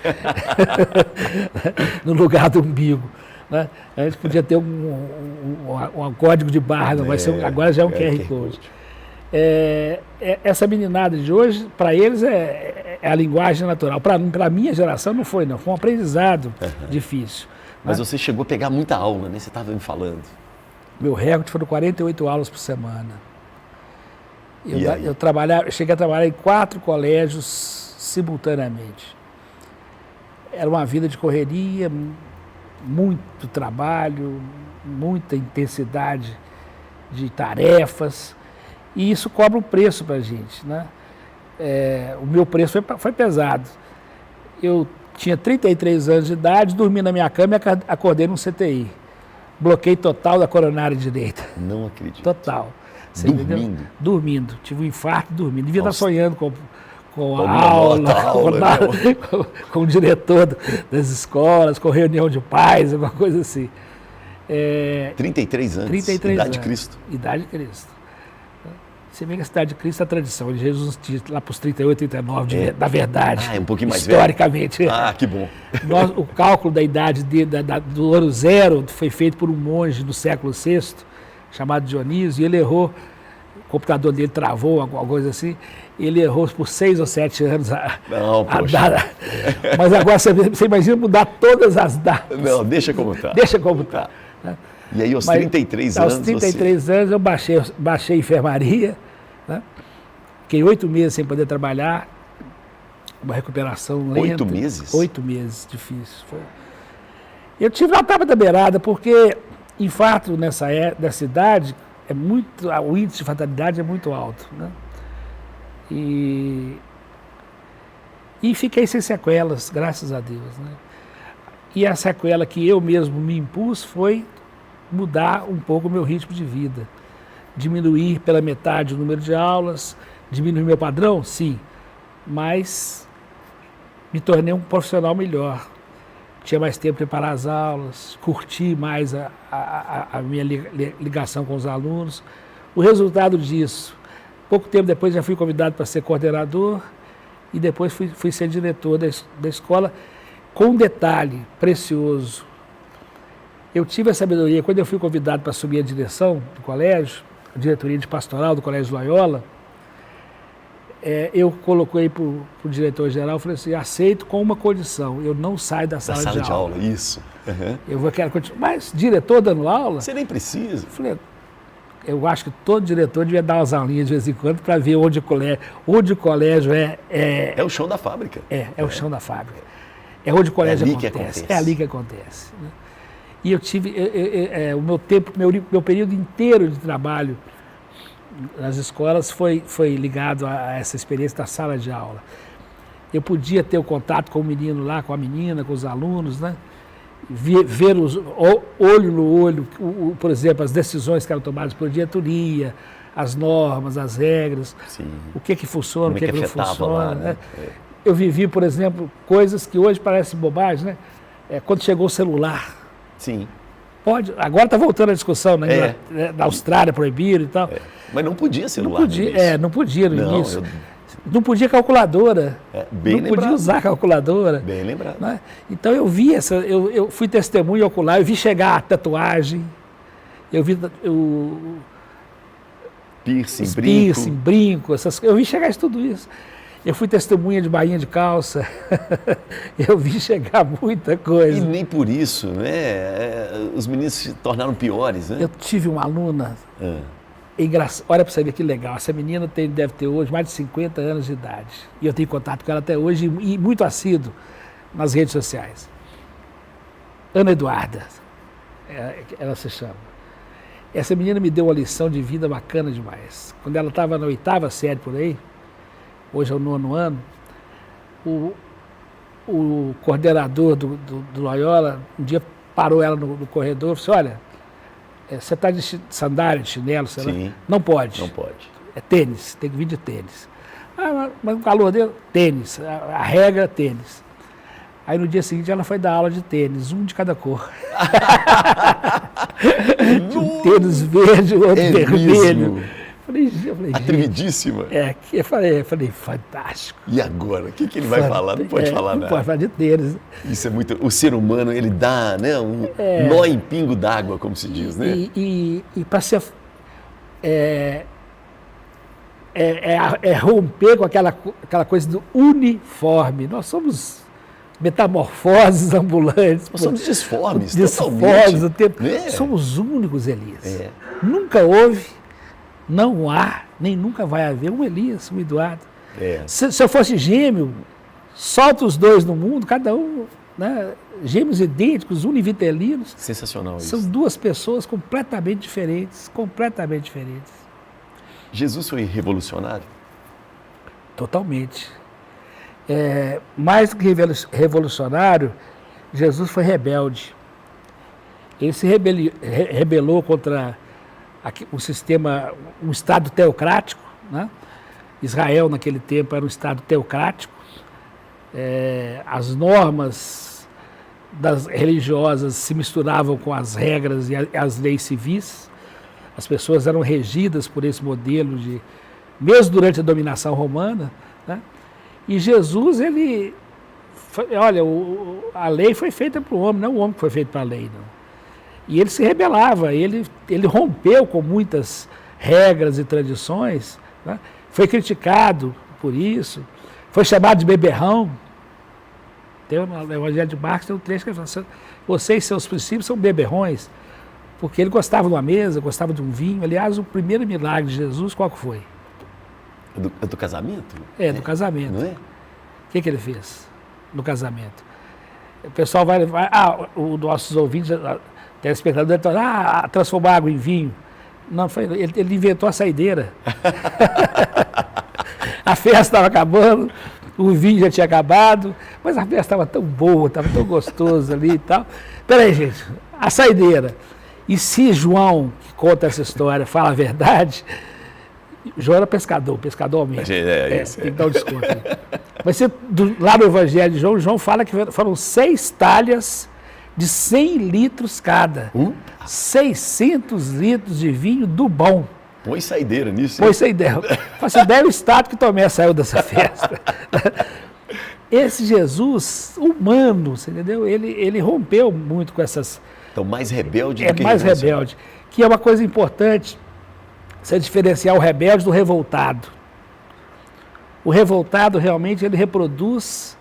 no lugar do umbigo. Né? A gente podia ter um código de barra, não vai ser, agora já é um QR Code. Essa meninada de hoje, para eles, é a linguagem natural. Para a minha geração não foi, não. Foi um aprendizado difícil. Mas né? Você chegou a pegar muita aula, né? Você estava me falando. Meu recorde foram 48 aulas por semana. Eu cheguei a trabalhar em 4 colégios simultaneamente. Era uma vida de correria, muito trabalho, muita intensidade de tarefas, e isso cobra um preço para a gente. Né? O meu preço foi pesado. Eu tinha 33 anos de idade, dormi na minha cama e acordei num CTI. Bloqueio total da coronária direita. Não acredito. Total. Você dormindo? Entendeu? Dormindo. Tive um infarto dormindo. Devia estar sonhando com a aula, com o diretor das escolas, com reunião de pais, alguma coisa assim. 33 anos, 33 idade anos. de Cristo. Idade de Cristo. Você vê que a cidade de Cristo é a tradição. Jesus diz lá para os 38, 39, da verdade. É um pouquinho mais historicamente, velho. Que bom. O cálculo da idade do ano zero foi feito por um monge do século VI, chamado Dionísio, e ele errou, o computador dele travou, alguma coisa assim, ele errou por 6 ou 7 anos Mas agora você imagina mudar todas as datas. Não, deixa como está. Deixa como está. Né? E aí, aos 33 anos. Aos 33 anos, eu baixei enfermaria, né? Fiquei 8 meses sem poder trabalhar, uma recuperação lenta. 8 meses? 8 meses, difícil. Eu tive uma tapa da beirada, porque infarto nessa idade, o índice de fatalidade é muito alto. Né? E fiquei sem sequelas, graças a Deus. Né? E a sequela que eu mesmo me impus foi mudar um pouco o meu ritmo de vida. Diminuir pela metade o número de aulas, diminuir meu padrão, sim, mas me tornei um profissional melhor. Tinha mais tempo para preparar as aulas, curti mais a minha ligação com os alunos. O resultado disso, pouco tempo depois já fui convidado para ser coordenador e depois fui ser diretor da escola, com um detalhe precioso. Eu tive a sabedoria, quando eu fui convidado para assumir a direção do colégio, a diretoria de pastoral do Colégio Loyola, eu coloquei para o diretor-geral, falei assim, aceito com uma condição, eu não saio da sala de aula. Isso. Eu quero continuar, mas diretor dando aula? Você nem precisa. Falei, eu acho que todo diretor devia dar umas aulinhas de vez em quando para ver onde o colégio é o chão da fábrica. É o chão da fábrica. É onde o colégio acontece. É ali que acontece. Né? E eu tive o meu período inteiro de trabalho nas escolas foi ligado a essa experiência da sala de aula. Eu podia ter o contato com o menino lá, com a menina, com os alunos, né? Ver olho no olho, por exemplo, as decisões que eram tomadas por diretoria, as normas, as regras, sim, o que funciona, o que não funciona. Lá, né? Eu vivi, por exemplo, coisas que hoje parecem bobagem, né? Quando chegou o celular. Sim. Agora está voltando a discussão, né? Na Austrália proibiram e tal. Mas não podia celular. Não podia no início. Não podia calculadora. Não podia usar calculadora. Bem lembrado. Né? Então eu vi eu fui testemunha ocular, eu vi chegar a tatuagem, eu vi piercing, brinco, eu vi chegar tudo isso. Eu fui testemunha de bainha de calça, eu vi chegar muita coisa. E nem por isso, né? Os meninos se tornaram piores, né? Eu tive uma aluna, olha para você ver que legal, essa menina deve ter hoje mais de 50 anos de idade. E eu tenho contato com ela até hoje e muito assíduo nas redes sociais. Ana Eduarda, ela se chama. Essa menina me deu uma lição de vida bacana demais. Quando ela estava na 8ª série por aí, hoje é o 9º ano, o coordenador do Loyola, um dia parou ela no corredor e falou assim, olha, você está de sandália, de chinelo, Sim. Não pode. Não pode. É tênis, tem que vir de tênis. Mas o calor dele, tênis, a regra é tênis. Aí no dia seguinte ela foi dar aula de tênis, um de cada cor. Um tênis verde, outro vermelho. falei, atrevidíssima. Eu falei, fantástico. E agora? O que ele vai falar? Não pode falar nada. Não pode falar de deles. Isso é muito... O ser humano, ele dá, né, nó em pingo d'água, como se diz, né? E para ser... romper com aquela coisa do uniforme. Nós somos metamorfoses ambulantes. Nós somos disformes, disformes o tempo. Né? Somos únicos, Elias. Nunca houve, não há, nem nunca vai haver um Elias, um Eduardo. Se eu fosse gêmeo, solta os dois no mundo, cada um, né, gêmeos idênticos, univitelinos. Sensacional isso. São duas pessoas completamente diferentes, completamente diferentes. Jesus foi revolucionário? Totalmente. Mais do que revolucionário, Jesus foi rebelde. Ele se rebelou contra um sistema, um Estado teocrático, né? Israel, naquele tempo, era um Estado teocrático. As normas religiosas se misturavam com as regras e as leis civis. As pessoas eram regidas por esse modelo mesmo durante a dominação romana, né? E Jesus, a lei foi feita para o homem, não o homem que foi feito para a lei, não. E ele se rebelava, ele rompeu com muitas regras e tradições, né? Foi criticado por isso, foi chamado de beberrão. No Evangelho de Marcos tem um trecho que ele fala assim, vocês e seus princípios são beberrões, porque ele gostava de uma mesa, gostava de um vinho. Aliás, o primeiro milagre de Jesus, qual que foi? Do casamento? Do casamento. Não é? O que ele fez no casamento? O pessoal os nossos ouvintes, telespectadores, transformar água em vinho. Não, ele inventou a saideira. A festa estava acabando, o vinho já tinha acabado, mas a festa estava tão boa, estava tão gostoso ali e tal. Peraí, gente, a saideira. E se João, que conta essa história, fala a verdade, João era pescador aumenta. Tem que dar um desconto aí. Mas lá no Evangelho de João fala que foram 6 talhas de 100 litros cada. 600 litros de vinho do bom. Põe saideira nisso. Põe saideira. Faça ideia o estado que Tomé saiu dessa festa. Esse Jesus humano, você entendeu? Ele rompeu muito com essas... Então, mais rebelde do que mais rebelde. Que é uma coisa importante, você diferenciar o rebelde do revoltado. O revoltado, realmente, ele reproduz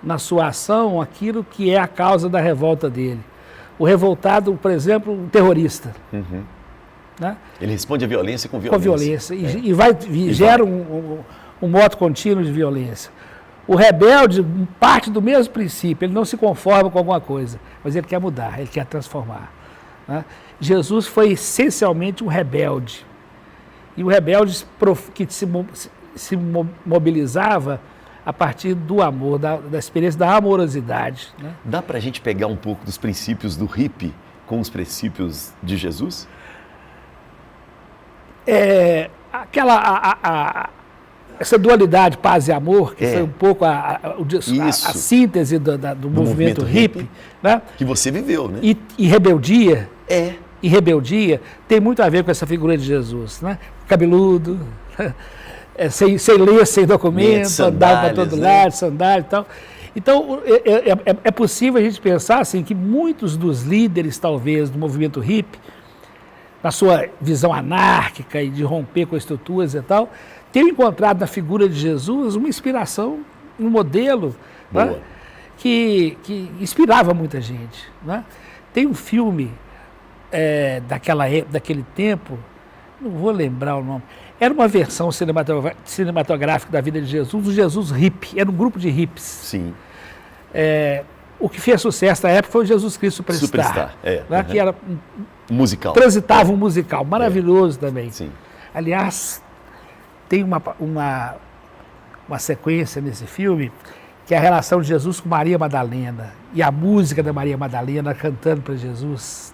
na sua ação aquilo que é a causa da revolta dele. O revoltado, por exemplo, um terrorista. Uhum. Né? Ele responde à violência com violência. Com violência. E gera um modo contínuo de violência. O rebelde parte do mesmo princípio, ele não se conforma com alguma coisa, mas ele quer mudar, ele quer transformar. Né? Jesus foi essencialmente um rebelde. E o rebelde que se mobilizava a partir do amor, da experiência da amorosidade. Né? Dá para a gente pegar um pouco dos princípios do hippie com os princípios de Jesus? Essa dualidade paz e amor, que foi um pouco a síntese do movimento hippie, né? Que você viveu, né? E rebeldia. E rebeldia tem muito a ver com essa figura de Jesus, né? Cabeludo, sem ler, sem documento, andava para todo lado, sandália e tal. Então, é possível a gente pensar assim, que muitos dos líderes, talvez, do movimento hippie, na sua visão anárquica e de romper com estruturas e tal, tenham encontrado na figura de Jesus uma inspiração, um modelo, né, que inspirava muita gente. Né? Tem um filme daquele tempo, não vou lembrar o nome, era uma versão cinematográfica da vida de Jesus, o Jesus hippie, era um grupo de hippies. Sim. O que fez sucesso na época foi o Jesus Cristo Superstar, né, que era musical. Transitava um musical, maravilhoso também. Sim. Aliás, tem uma sequência nesse filme que é a relação de Jesus com Maria Madalena e a música da Maria Madalena cantando para Jesus.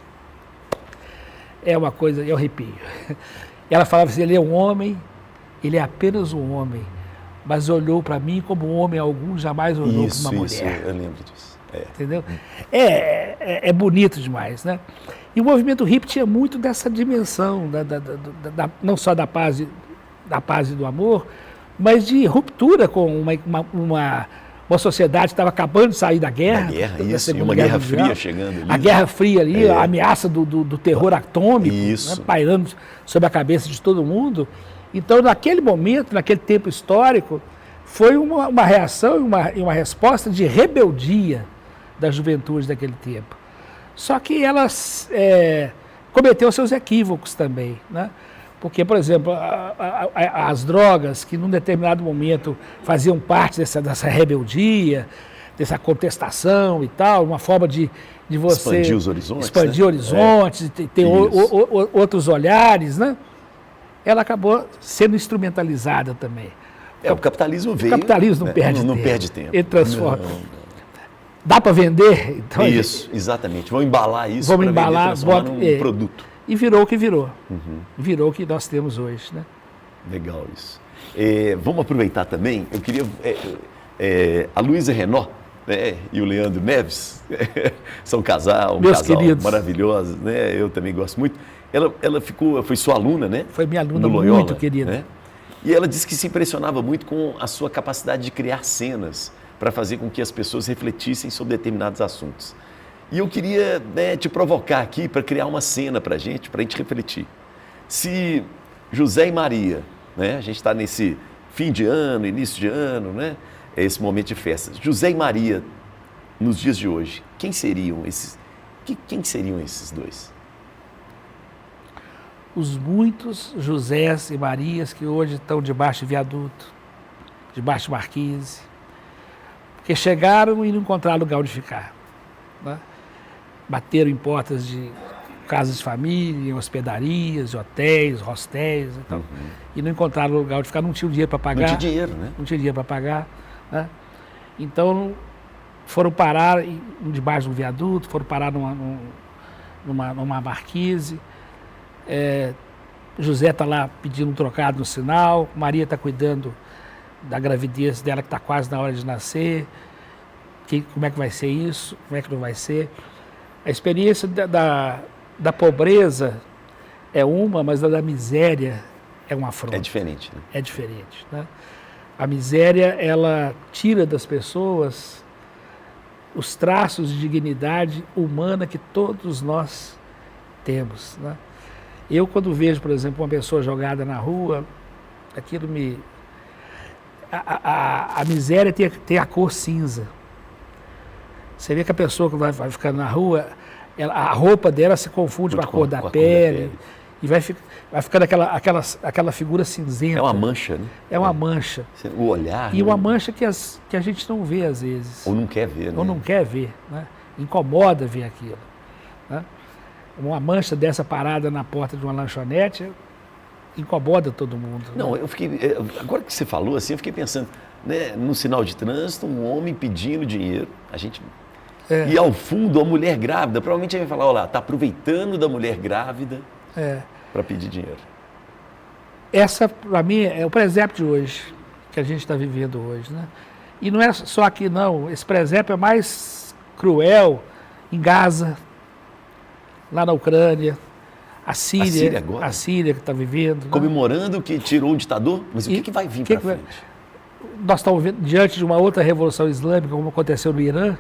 É uma coisa, eu arrepio. Ela falava assim, ele é um homem, ele é apenas um homem, mas olhou para mim como um homem algum jamais olhou para uma mulher. Isso, eu lembro disso. Entendeu? É bonito demais, né? E o movimento hippie tinha muito dessa dimensão, não só da paz e do amor, mas de ruptura com uma sociedade que estava acabando de sair da guerra. Isso, e uma guerra fria chegando ali. A Guerra Fria ali, a ameaça do terror atômico, né, pairando sobre a cabeça de todo mundo. Então, naquele momento, naquele tempo histórico, foi uma reação e uma resposta de rebeldia da juventude daquele tempo. Só que elas cometeu seus equívocos também, né? Porque, por exemplo, as drogas que num determinado momento faziam parte dessa rebeldia, dessa contestação e tal, uma forma de você expandir os horizontes, expandir horizontes, ter outros olhares, né? Ela acabou sendo instrumentalizada também. O capitalismo veio. O capitalismo não perde tempo. Ele transforma. Não. Dá para vender? Então, isso, exatamente. Vamos embalar isso para transformar num produto. E virou o que virou. Virou o que nós temos hoje, né? Legal isso. Vamos aproveitar também, eu queria... a Luísa Renault, né, e o Leandro Neves são um casal queridos. maravilhoso, né? Eu também gosto muito. Ela foi sua aluna, né? Foi minha aluna Loyola, muito querida. Né? E ela disse que se impressionava muito com a sua capacidade de criar cenas para fazer com que as pessoas refletissem sobre determinados assuntos. E eu queria, né, te provocar aqui para criar uma cena para a gente refletir. Se José e Maria, né, a gente está nesse fim de ano, início de ano, né, esse momento de festas. José e Maria, nos dias de hoje, quem seriam esses dois? Os muitos Josés e Marias que hoje estão debaixo de viaduto, debaixo de marquise, porque chegaram e não encontraram lugar onde ficar, né? Bateram em portas de casas de família, em hospedarias, hotéis, hostéis e tal, e não encontraram lugar onde ficar, não tinham dinheiro para pagar. Não tinha dinheiro, né? Não tinha dinheiro para pagar, né? Então foram parar debaixo de um viaduto, foram parar numa marquise. José está lá pedindo um trocado no sinal, Maria está cuidando da gravidez dela, que está quase na hora de nascer. Como é que vai ser isso? Como é que não vai ser? A experiência da pobreza é uma, mas a da miséria é uma afronta. É diferente, né? É diferente, né? A miséria, ela tira das pessoas os traços de dignidade humana que todos nós temos, né? Eu, quando vejo, por exemplo, uma pessoa jogada na rua, aquilo me... A miséria tem a cor cinza. Você vê que a pessoa que vai ficando na rua, a roupa dela se confunde com a cor da pele. E vai ficando aquela figura cinzenta. É uma mancha, né? É uma mancha. O olhar. E uma mancha que a gente não vê às vezes. Ou não quer ver, né? Ou não quer ver, né? Incomoda ver aquilo, né? Uma mancha dessa parada na porta de uma lanchonete incomoda todo mundo. Não, né? eu fiquei... Agora que você falou assim, eu fiquei pensando, né, no sinal de trânsito, um homem pedindo dinheiro, e ao fundo a mulher grávida, provavelmente a gente vai falar, olha lá, está aproveitando da mulher grávida para pedir dinheiro. Essa, para mim, é o presépio de hoje, que a gente está vivendo hoje, né? E não é só aqui, não. Esse presépio é mais cruel em Gaza, lá na Ucrânia, a Síria que está vivendo. Comemorando, né? Que tirou o ditador, mas o que vai vir para frente? Nós estamos diante de uma outra revolução islâmica, como aconteceu no Irã. Em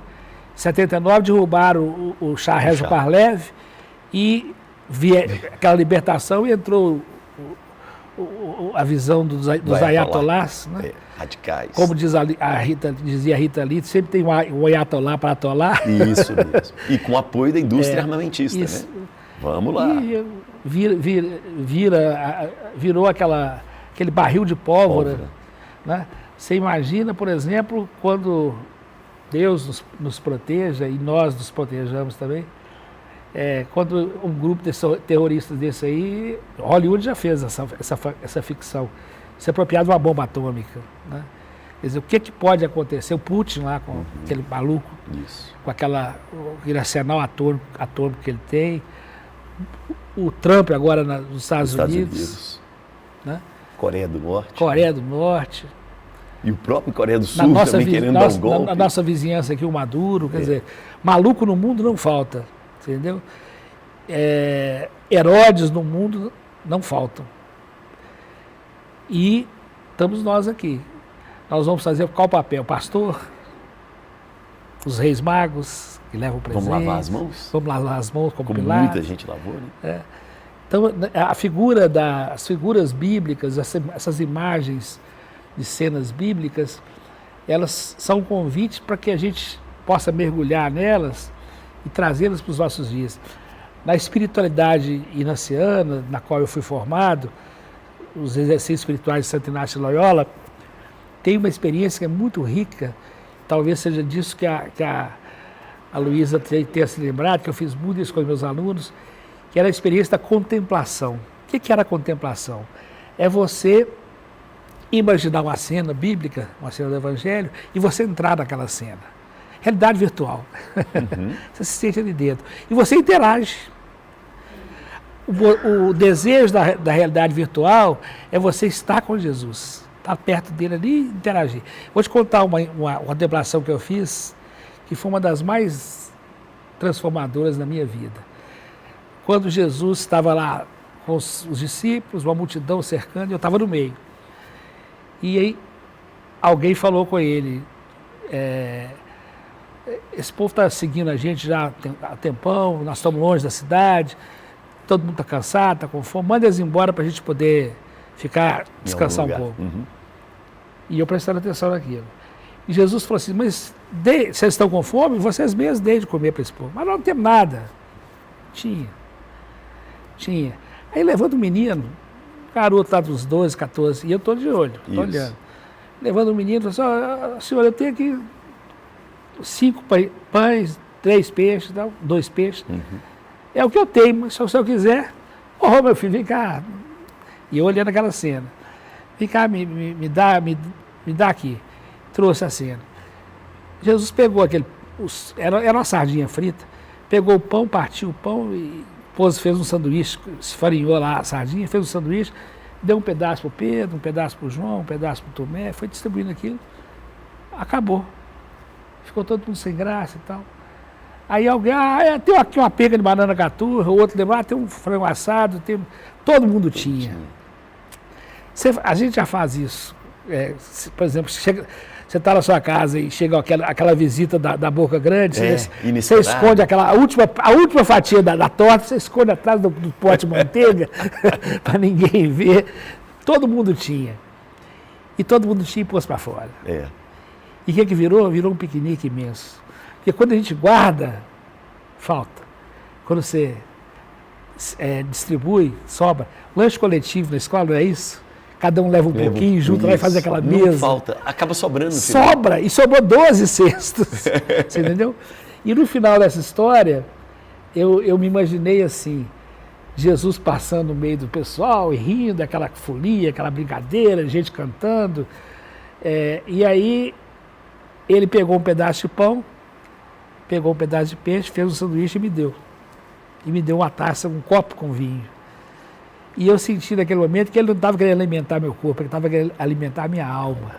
79, derrubaram o Shah Reza Pahlavi e aquela libertação e entrou a visão dos ayatollahs, né? Radicais. Como dizia a Rita Lee, sempre tem um ayatollah para atolar. Isso mesmo. E com apoio da indústria armamentista, né? Vamos lá. E virou aquele barril de pólvora. Né? Você imagina, por exemplo, quando Deus nos proteja e nós nos protejamos também, quando um grupo de terroristas desse aí, Hollywood já fez essa ficção, se apropriar de uma bomba atômica, né? Quer dizer, o que pode acontecer? O Putin lá com aquele maluco, com aquele arsenal atômico que ele tem, o Trump agora nos Estados Unidos. Né? Coreia do Norte. E o próprio Coreia do Sul também querendo dar um golpe. Na nossa vizinhança aqui, o Maduro, quer dizer, maluco no mundo não falta, entendeu? Herodes no mundo não faltam. E estamos nós aqui. Nós vamos fazer qual papel? Pastor? Os reis magos que levam o presente. Vamos lavar as mãos? Vamos lavar as mãos como Pilatos. Muita gente lavou, né? Então, as figuras bíblicas, essas imagens de cenas bíblicas, elas são um convite para que a gente possa mergulhar nelas e trazê-las para os nossos dias. Na espiritualidade inaciana, na qual eu fui formado, os exercícios espirituais de Santo Inácio de Loyola, tem uma experiência que é muito rica, talvez seja disso que a Luísa tenha se lembrado, que eu fiz muito isso com os meus alunos, que era a experiência da contemplação. O que era a contemplação? É você imaginar uma cena bíblica, uma cena do Evangelho, e você entrar naquela cena. Realidade virtual. Uhum. Você se sente ali dentro. E você interage. O desejo da realidade virtual é você estar com Jesus, estar perto dele ali e interagir. Vou te contar uma contemplação que eu fiz, que foi uma das mais transformadoras na minha vida. Quando Jesus estava lá com os discípulos, uma multidão cercando, e eu estava no meio. E aí alguém falou com ele, esse povo está seguindo a gente já há tempão, nós estamos longe da cidade, todo mundo está cansado, está com fome, manda eles embora para a gente poder ficar, descansar um pouco. Uhum. E eu prestando atenção naquilo. E Jesus falou assim, mas vocês estão com fome? Vocês mesmos deem de comer para esse povo. Mas não temos nada. Tinha. Aí levanta um menino, garoto lá dos 12, 14, e eu estou de olho, estou olhando. Levando um menino, falou assim, senhor, eu tenho aqui 5 pães, 3 peixes, 2 peixes. Uhum. É o que eu tenho, mas se o senhor quiser, meu filho, vem cá. E eu olhando aquela cena. Vem cá, me dá aqui. Trouxe a cena. Jesus pegou era uma sardinha frita, pegou o pão, partiu o pão e fez um sanduíche, esfarinhou lá a sardinha, fez um sanduíche, deu um pedaço para o Pedro, um pedaço para o João, um pedaço para o Tomé, foi distribuindo aquilo. Acabou. Ficou todo mundo sem graça e tal. Aí alguém, tem aqui uma pega de banana caturra, o outro levou, tem um frango assado, todo mundo tinha. A gente já faz isso. Por exemplo, você está na sua casa e chega aquela visita da boca grande, você esconde a última fatia da torta, você esconde atrás do pote de manteiga para ninguém ver. Todo mundo tinha. E todo mundo tinha e pôs para fora. E o que virou? Virou um piquenique imenso. Porque quando a gente guarda, falta. Quando você distribui, sobra. Lanche coletivo na escola, não é isso? Cada um leva um pouquinho, junto lá e faz aquela mesa. Não falta, acaba sobrando. Sobra, e sobrou 12 cestos. Você entendeu? E no final dessa história, eu me imaginei assim, Jesus passando no meio do pessoal e rindo, aquela folia, aquela brincadeira, gente cantando. E aí, ele pegou um pedaço de pão, pegou um pedaço de peixe, fez um sanduíche e me deu. E me deu uma taça, um copo com vinho. E eu senti naquele momento que ele não estava querendo alimentar meu corpo, ele estava querendo alimentar a minha alma.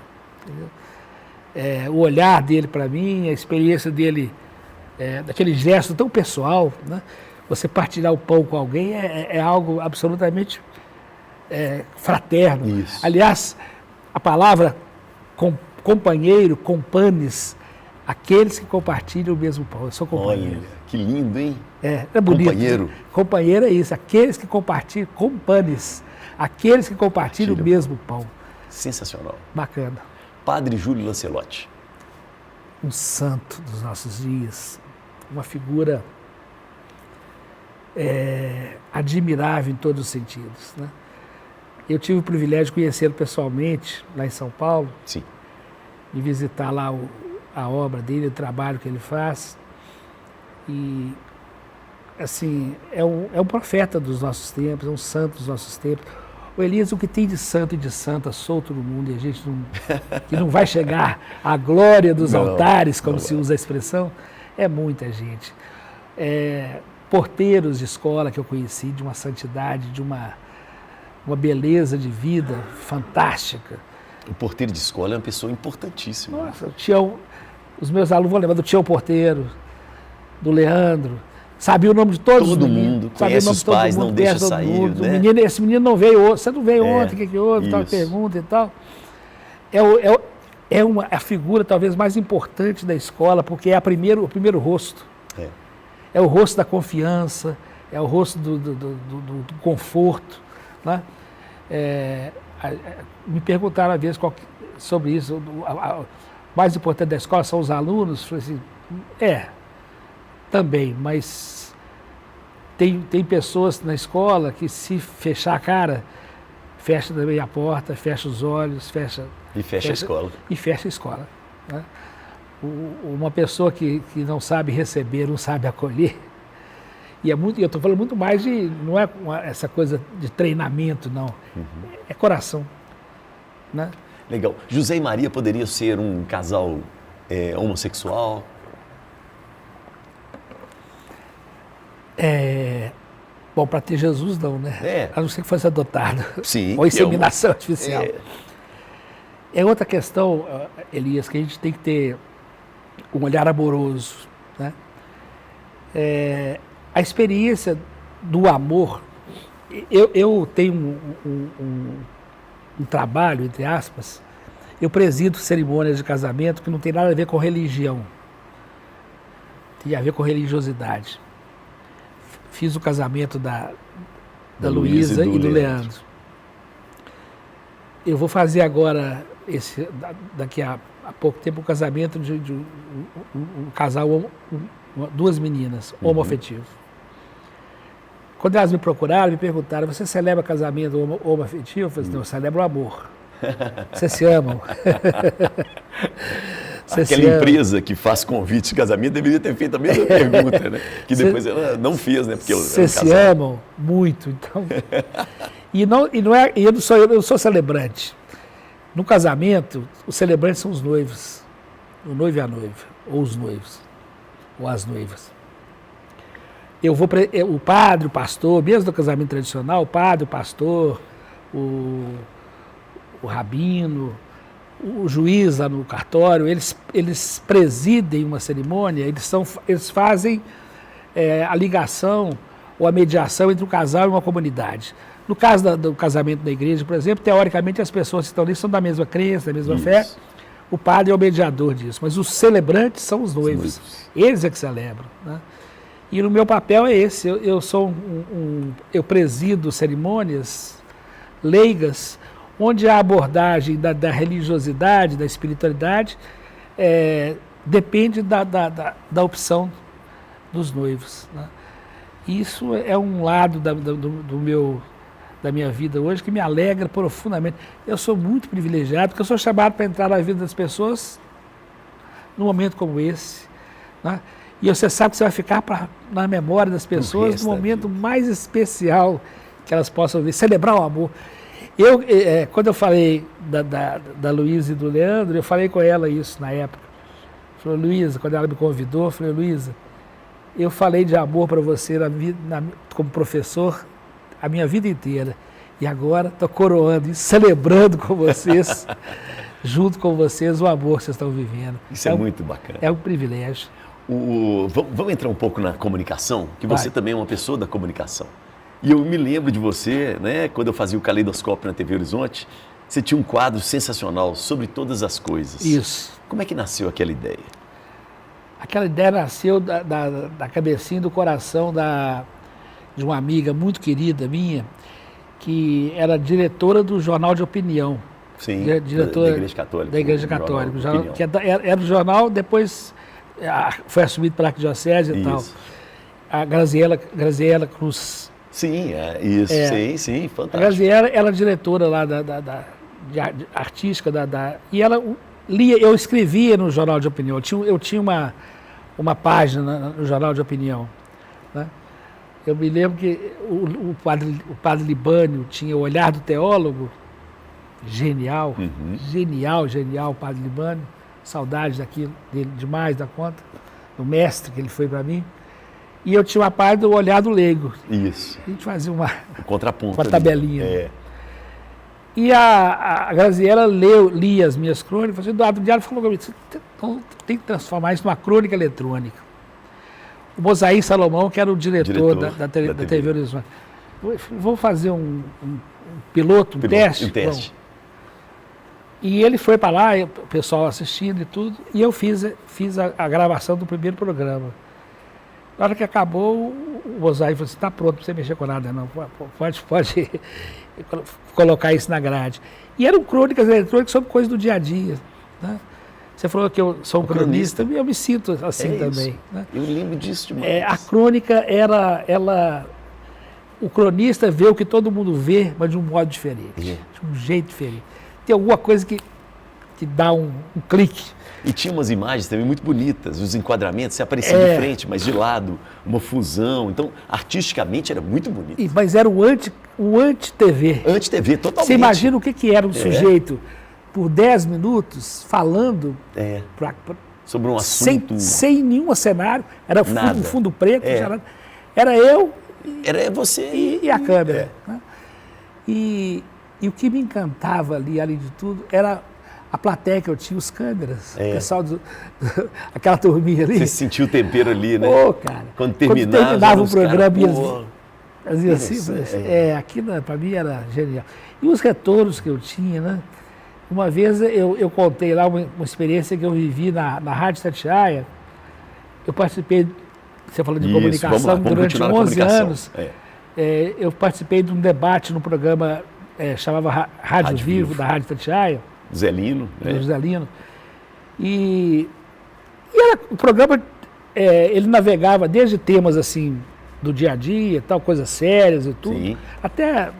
O olhar dele para mim, a experiência dele, daquele gesto tão pessoal, né? Você partilhar o pão com alguém é algo absolutamente fraterno. Isso. Aliás, a palavra companheiro, companes, aqueles que compartilham o mesmo pão. Eu sou companheiro. Olha, que lindo, hein? É bonito. Companheiro. Né? Companheiro é isso, aqueles que compartilham, companes, aqueles que compartilham o mesmo pão. Sensacional. Bacana. Padre Júlio Lancelotti. Um santo dos nossos dias, uma figura admirável em todos os sentidos, né? Eu tive o privilégio de conhecê-lo pessoalmente, lá em São Paulo. Sim. De visitar lá a obra dele, o trabalho que ele faz. E, assim, é um profeta dos nossos tempos, é um santo dos nossos tempos. O Elias, o que tem de santo e de santa solto no mundo, e a gente que não vai chegar à glória dos altares, como se usa a expressão, é muita gente. Porteiros de escola que eu conheci, de uma santidade, de uma beleza de vida fantástica. O porteiro de escola é uma pessoa importantíssima. Nossa, os meus alunos vão lembrar do Tião Porteiro, do Leandro, sabia o nome de todos todo os meninos. Mundo, conhece os pais, não deixa sair, né? Esse menino não veio ontem, você não veio ontem, o que houve, tal, pergunta e tal. É a figura talvez mais importante da escola, porque é o primeiro rosto. É o rosto da confiança, é o rosto do conforto. Né? Me perguntaram uma vez sobre isso. O mais importante da escola são os alunos. Eu falei assim, também, mas tem pessoas na escola que, se fechar a cara, fecha também a porta, fecha os olhos, fecha a escola. E fecha a escola. Né? Uma pessoa que não sabe receber, não sabe acolher, e eu estou falando muito mais não é essa coisa de treinamento, não. É coração. Né? Legal. José e Maria poderia ser um casal homossexual? Bom, para ter Jesus não, né? A não ser que fosse adotado. Sim. Ou inseminação artificial. É outra questão, Elias, que a gente tem que ter um olhar amoroso. Né? A experiência do amor, eu tenho um trabalho, entre aspas, eu presido cerimônias de casamento que não tem nada a ver com religião, tem a ver com religiosidade. Fiz o casamento da Luísa e do Leandro. Eu vou fazer agora, daqui a pouco tempo, o casamento de um casal, duas meninas, homoafetivos. Quando elas me procuraram, me perguntaram, você celebra casamento homoafetivo? Eu falei assim, não, eu celebro o amor. Vocês se amam. Aquela empresa que faz convite de casamento deveria ter feito a mesma pergunta, né? Que depois ela não fez, né? Porque vocês se amam muito, então. Eu não sou celebrante. No casamento, os celebrantes são os noivos. O noivo e a noiva, ou os noivos, ou as noivas. O padre, o pastor, mesmo no casamento tradicional, o padre, o pastor, o rabino, o juiz lá no cartório, eles presidem uma cerimônia, eles fazem a ligação ou a mediação entre um casal e uma comunidade. No caso do casamento da igreja, por exemplo, teoricamente as pessoas que estão ali são da mesma crença, da mesma fé, o padre é o mediador disso, mas os celebrantes são os noivos, eles é que celebram. Né? E no meu papel é esse, eu presido cerimônias leigas, onde a abordagem da religiosidade, da espiritualidade, depende da opção dos noivos. Né? Isso é um lado da minha vida hoje que me alegra profundamente. Eu sou muito privilegiado, porque eu sou chamado para entrar na vida das pessoas num momento como esse. Né? E você sabe que você vai ficar na memória das pessoas no momento mais especial que elas possam ver, celebrar o amor. Quando eu falei da Luísa e do Leandro, eu falei com ela isso na época. Falei, Luísa, quando ela me convidou, eu falei, Luísa, eu falei de amor para você como professor a minha vida inteira. E agora estou coroando e celebrando com vocês, junto com vocês, o amor que vocês estão vivendo. Isso é muito bacana. É um privilégio. Vamos entrar um pouco na comunicação, que você também é uma pessoa da comunicação. E eu me lembro de você, né, quando eu fazia o Caleidoscópio na TV Horizonte, você tinha um quadro sensacional sobre todas as coisas. Isso. Como é que nasceu aquela ideia? Aquela ideia nasceu da cabecinha do coração de uma amiga muito querida minha, que era diretora do Jornal de Opinião. Sim, diretora da Igreja Católica. Da Igreja Católica. Era o jornal, depois foi assumido pela Arquidiocese e tal. A Graziela Cruz. Sim, isso, sim, fantástico. A Graziela, ela é diretora lá de artística, e ela lia, eu escrevia no Jornal de Opinião, eu tinha uma página no Jornal de Opinião. Né? Eu me lembro que o padre Libânio tinha o Olhar do Teólogo, genial, genial, o padre Libânio, saudade dele demais da conta, do mestre que ele foi para mim. E eu tinha uma página do Olhar do Leigo. Isso. A gente fazia uma contraponto, uma tabelinha. E a Graziella lia as minhas crônicas, e Eduardo Diário falou comigo, você tem que transformar isso numa crônica eletrônica. O Mosaí Salomão, que era o diretor da TV Horizonte, vou fazer um piloto, um teste. Bom, e ele foi para lá, o pessoal assistindo e tudo, e eu fiz a gravação do primeiro programa. Na hora que acabou, o Mosaí falou assim, está pronto, não precisa mexer com nada não, pode colocar isso na grade. E eram crônicas eletrônicas sobre coisas do dia a dia. Né? Você falou que eu sou um cronista, eu me sinto assim também. Né? Eu lembro disso demais. A crônica o cronista vê o que todo mundo vê, mas de um modo diferente, de um jeito diferente. Tem alguma coisa que dá um clique. E tinha umas imagens também muito bonitas, os enquadramentos, você aparecia de frente, mas de lado, uma fusão. Então, artisticamente era muito bonito. Mas era o anti-TV. Anti-TV, totalmente. Você imagina o que era um sujeito por 10 minutos falando sobre um assunto. Sem nenhum cenário, era fundo preto, era eu era você e a câmera. Né? E o que me encantava ali, além de tudo, era a plateia que eu tinha, os câmeras, o pessoal aquela turminha ali. Você sentiu o tempero ali, né? Cara. Quando terminava o programa, ia assim, aquilo para mim era genial. E os retornos que eu tinha, né? Uma vez eu contei lá uma experiência que eu vivi na Rádio Itatiaia. Eu participei, você falou de comunicação, durante 11 anos. Eu participei de um debate no programa, chamava Rádio Vivo, da Rádio Itatiaia. Zé Lino. José Lino. E o programa, ele navegava desde temas assim, do dia a dia, tal, coisas sérias e tudo, até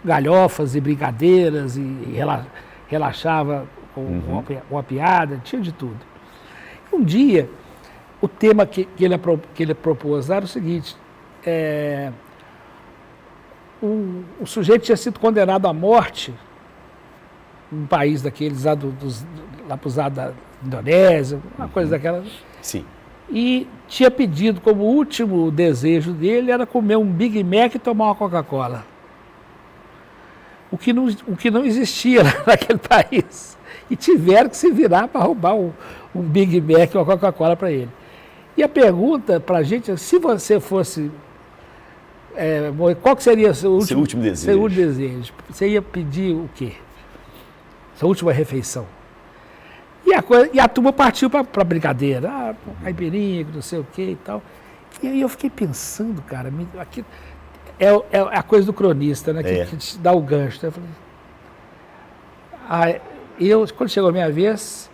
galhofas e brincadeiras, e relaxava com uma piada, tinha de tudo. Um dia, o tema que ele propôs era o seguinte, o sujeito tinha sido condenado à morte um país daqueles lá para os lados da Indonésia, uma coisa daquela. Sim. E tinha pedido, como último desejo dele, era comer um Big Mac e tomar uma Coca-Cola. O que não existia naquele país. E tiveram que se virar para roubar um Big Mac e uma Coca-Cola para ele. E a pergunta para a gente é, se você fosse... qual que seria o seu último desejo? Você ia pedir o quê? Essa última refeição. E a turma partiu para brincadeira. Caipirinha, não sei o quê e tal. E aí eu fiquei pensando, cara, aqui é a coisa do cronista, né? Que te dá o gancho. Eu falei, quando chegou a minha vez,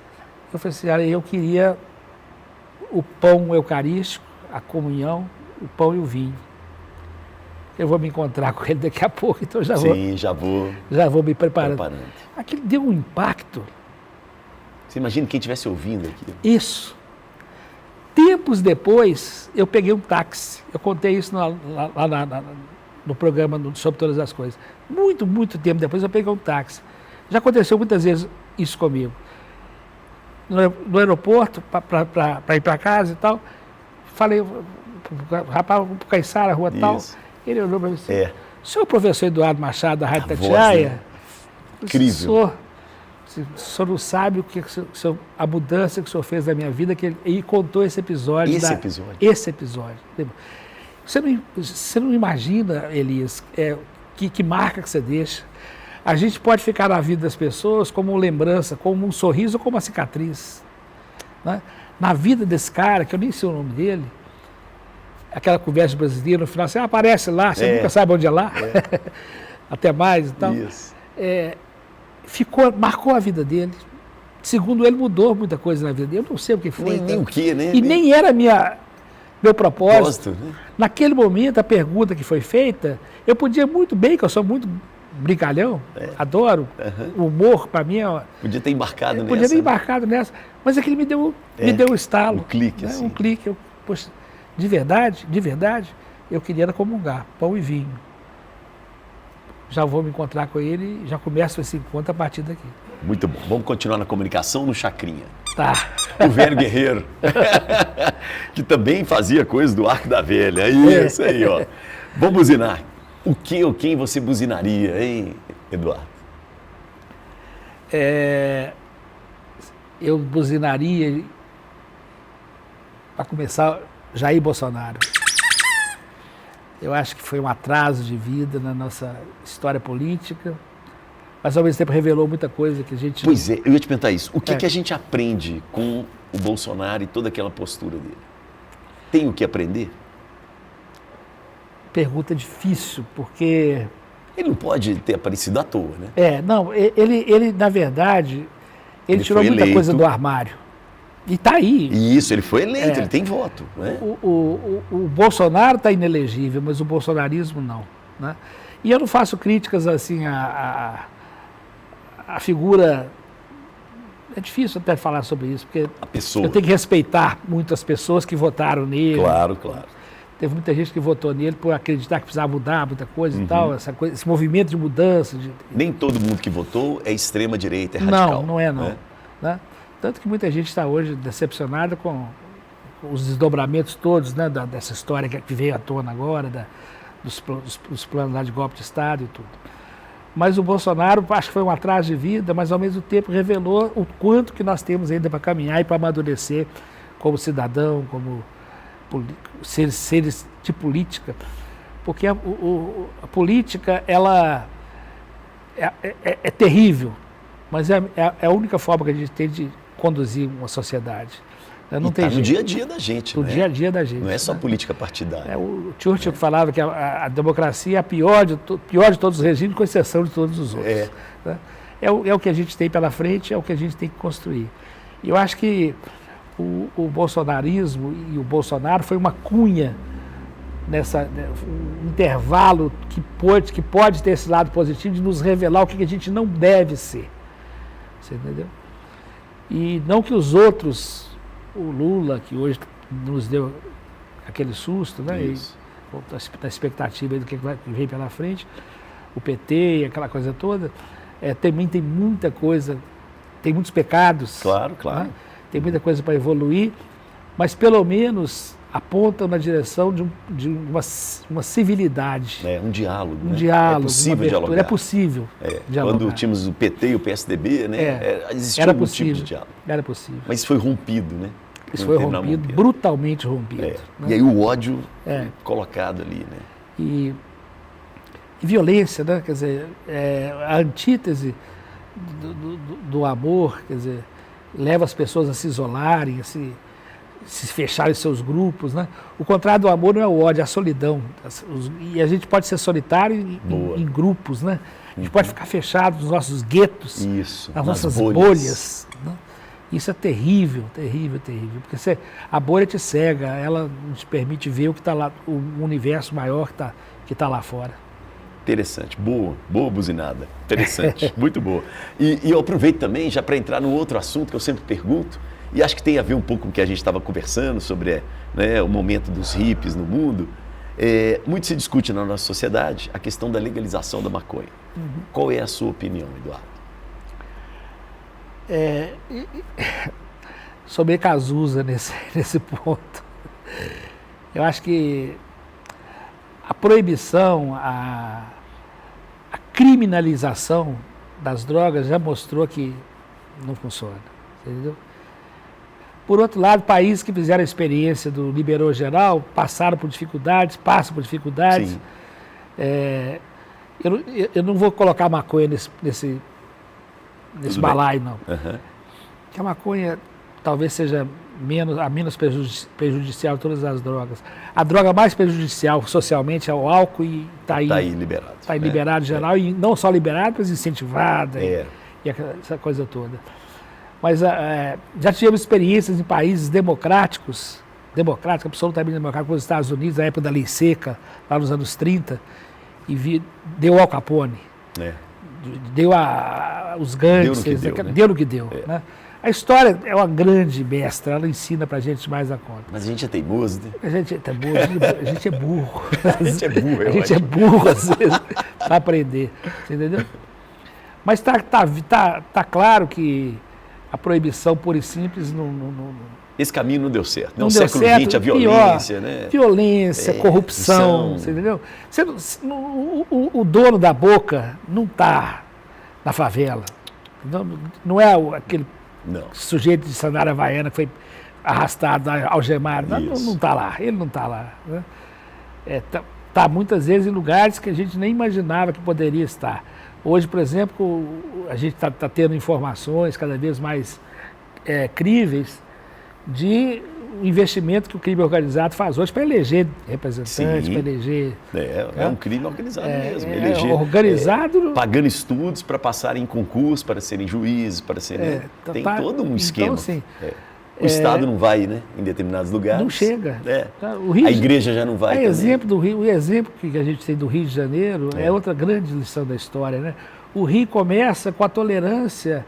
eu falei assim, eu queria o pão eucarístico, a comunhão, o pão e o vinho. Eu vou me encontrar com ele daqui a pouco, então já vou me preparando. Aquilo deu um impacto. Você imagina quem estivesse ouvindo aqui. Isso. Tempos depois, eu peguei um táxi. Eu contei isso lá no programa sobre todas as coisas. Muito, muito tempo depois, eu peguei um táxi. Já aconteceu muitas vezes isso comigo. No aeroporto, para ir para casa e tal, falei, rapaz, vou para Caiçara, rua tal. Ele olhou para mim assim, o senhor professor Eduardo Machado, da Rádio Itatiaia? Né? Incrível. O senhor não sabe a mudança que o senhor fez na minha vida, e contou esse episódio. Esse episódio. Você não imagina, Elias, que marca que você deixa. A gente pode ficar na vida das pessoas como lembrança, como um sorriso ou como uma cicatriz. Né? Na vida desse cara, que eu nem sei o nome dele, aquela conversa brasileira, no final, você aparece lá, você nunca sabe onde é lá, até mais e tal. Marcou a vida dele. Segundo ele, mudou muita coisa na vida dele. Eu não sei o que foi. Nem o que, né? E nem era meu propósito. Né? Naquele momento, a pergunta que foi feita, eu podia muito bem, que eu sou muito brincalhão, adoro, o humor para mim podia ter embarcado nessa. Podia ter embarcado nessa, mas aquele me deu um estalo. Um clique, né? assim. Um clique. Poxa, de verdade, eu queria comungar, pão e vinho. Já vou me encontrar com ele e já começo esse encontro a partir daqui. Muito bom. Vamos continuar na comunicação no Chacrinha. Tá. O velho guerreiro, que também fazia coisas do Arco da Velha. Isso aí, ó. Vamos buzinar. O que ou quem você buzinaria, hein, Eduardo? eu buzinaria, para começar, Jair Bolsonaro. Eu acho que foi um atraso de vida na nossa história política, mas ao mesmo tempo revelou muita coisa que a gente... Pois é, eu ia te perguntar isso. O que a gente aprende com o Bolsonaro e toda aquela postura dele? Tem o que aprender? Pergunta difícil, porque... Ele não pode ter aparecido à toa, né? Não, ele na verdade, ele tirou muita coisa do armário. E está aí. Isso, ele foi eleito, ele tem voto. Né? O Bolsonaro está inelegível, mas o bolsonarismo não. Né? E eu não faço críticas assim a figura... É difícil até falar sobre isso, porque eu tenho que respeitar muito as pessoas que votaram nele. Claro, claro. Teve muita gente que votou nele por acreditar que precisava mudar muita coisa e tal, esse movimento de mudança. Nem todo mundo que votou é extrema-direita, é radical. Não é não. Né? Tanto que muita gente está hoje decepcionada com os desdobramentos todos, né, dessa história que veio à tona agora, dos planos lá de golpe de Estado e tudo. Mas o Bolsonaro, acho que foi um atraso de vida, mas ao mesmo tempo revelou o quanto que nós temos ainda para caminhar e para amadurecer como cidadão, como seres de política. Porque a política, ela é terrível, mas é a única forma que a gente tem de conduzir uma sociedade. Não tem no dia a dia da gente, no dia a dia da gente. Não é só política partidária. O Churchill que falava que a democracia é a pior de todos os regimes, com exceção de todos os outros. Né? É o que a gente tem pela frente, é o que a gente tem que construir. E eu acho que o bolsonarismo e o Bolsonaro foi uma cunha um intervalo que pode ter esse lado positivo de nos revelar o que a gente não deve ser. Você entendeu? E não que os outros, o Lula, que hoje nos deu aquele susto, né? Na expectativa do que vem pela frente, o PT e aquela coisa toda, também tem muita coisa, tem muitos pecados. Claro. Né? Tem muita coisa para evoluir, mas pelo menos apontam na direção de uma civilidade. Um diálogo. Um diálogo. É possível dialogar. É possível dialogar. Quando tínhamos o PT e o PSDB, né, existia era algum possível, tipo de diálogo. Era possível. Mas isso foi rompido, né? Isso foi rompido, brutalmente rompido. Né? E aí o ódio colocado ali, né? E violência, né? Quer dizer, a antítese do amor, quer dizer, leva as pessoas a se isolarem, a se fecharem em seus grupos, né? O contrário do amor não é o ódio, é a solidão. E a gente pode ser solitário em grupos, né? A gente pode ficar fechado nos nossos guetos, nas nossas bolhas. Né? Isso é terrível, terrível, terrível. Porque a bolha te cega, ela não te permite ver o que está lá, o universo maior que tá lá fora. Interessante, boa buzinada, interessante, muito boa. E eu aproveito também já para entrar no outro assunto que eu sempre pergunto, e acho que tem a ver um pouco com o que a gente estava conversando sobre o momento dos hippies no mundo. Muito se discute na nossa sociedade a questão da legalização da maconha. Qual é a sua opinião, Eduardo? Sou meio Cazuza nesse ponto. Eu acho que a proibição, a criminalização das drogas já mostrou que não funciona, entendeu? Por outro lado, países que fizeram a experiência do liberou geral passaram por dificuldades, passam por dificuldades. Sim. Eu não vou colocar maconha nesse balaio, não. Porque a maconha talvez seja a menos prejudicial de todas as drogas. A droga mais prejudicial socialmente é o álcool e está aí liberado. Está aí liberado em geral, e não só liberado, mas incentivada e essa coisa toda. Mas já tivemos experiências em países democráticos, absolutamente democráticos, como os Estados Unidos, na época da lei seca, lá nos anos 30, e deu Al Capone, deu os gangsters, deu no que deu. Né? A história é uma grande mestra, ela ensina pra gente mais a conta. Mas a gente é teimoso, né? A gente é teimoso, a gente é burro. A gente é burro, A gente é burro, às vezes, para aprender, você entendeu? Mas tá claro que a proibição pura e simples não... Esse caminho não deu certo. Não deu século certo, XX, a violência, né? Violência, corrupção, você entendeu? O dono da boca não está na favela, Não é aquele Não. sujeito de sandália havaiana que foi arrastado, algemado. Não está lá, ele não está lá. Né? Tá muitas vezes em lugares que a gente nem imaginava que poderia estar. Hoje, por exemplo, a gente está tendo informações cada vez mais críveis de investimento que o crime organizado faz hoje para eleger representantes, para eleger... É um crime organizado mesmo. Eleger, organizado... pagando estudos para passarem em concurso, para serem juízes, para serem... Tem todo um esquema. Então, assim, o Estado não vai, né, em determinados lugares. Não chega. A igreja já não vai. O exemplo que a gente tem do Rio de Janeiro é outra grande lição da história. Né? O Rio começa com a tolerância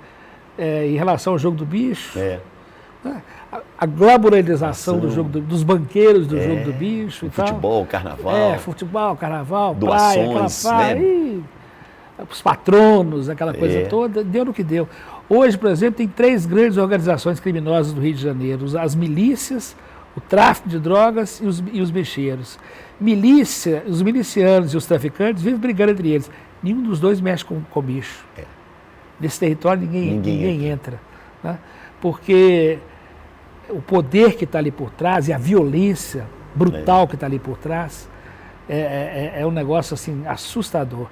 em relação ao jogo do bicho. A glamorização do jogo dos banqueiros do jogo do bicho. E futebol, tal. carnaval. Futebol, carnaval, doações, praia, né? Os patronos, aquela coisa toda, deu no que deu. Hoje, por exemplo, tem 3 grandes organizações criminosas do Rio de Janeiro: as milícias, o tráfico de drogas e os bicheiros. Os milicianos e os traficantes vivem brigando entre eles. Nenhum dos dois mexe com bicho. Nesse território ninguém entra. Né? Porque o poder que está ali por trás e a violência brutal que está ali por trás é um negócio assim assustador.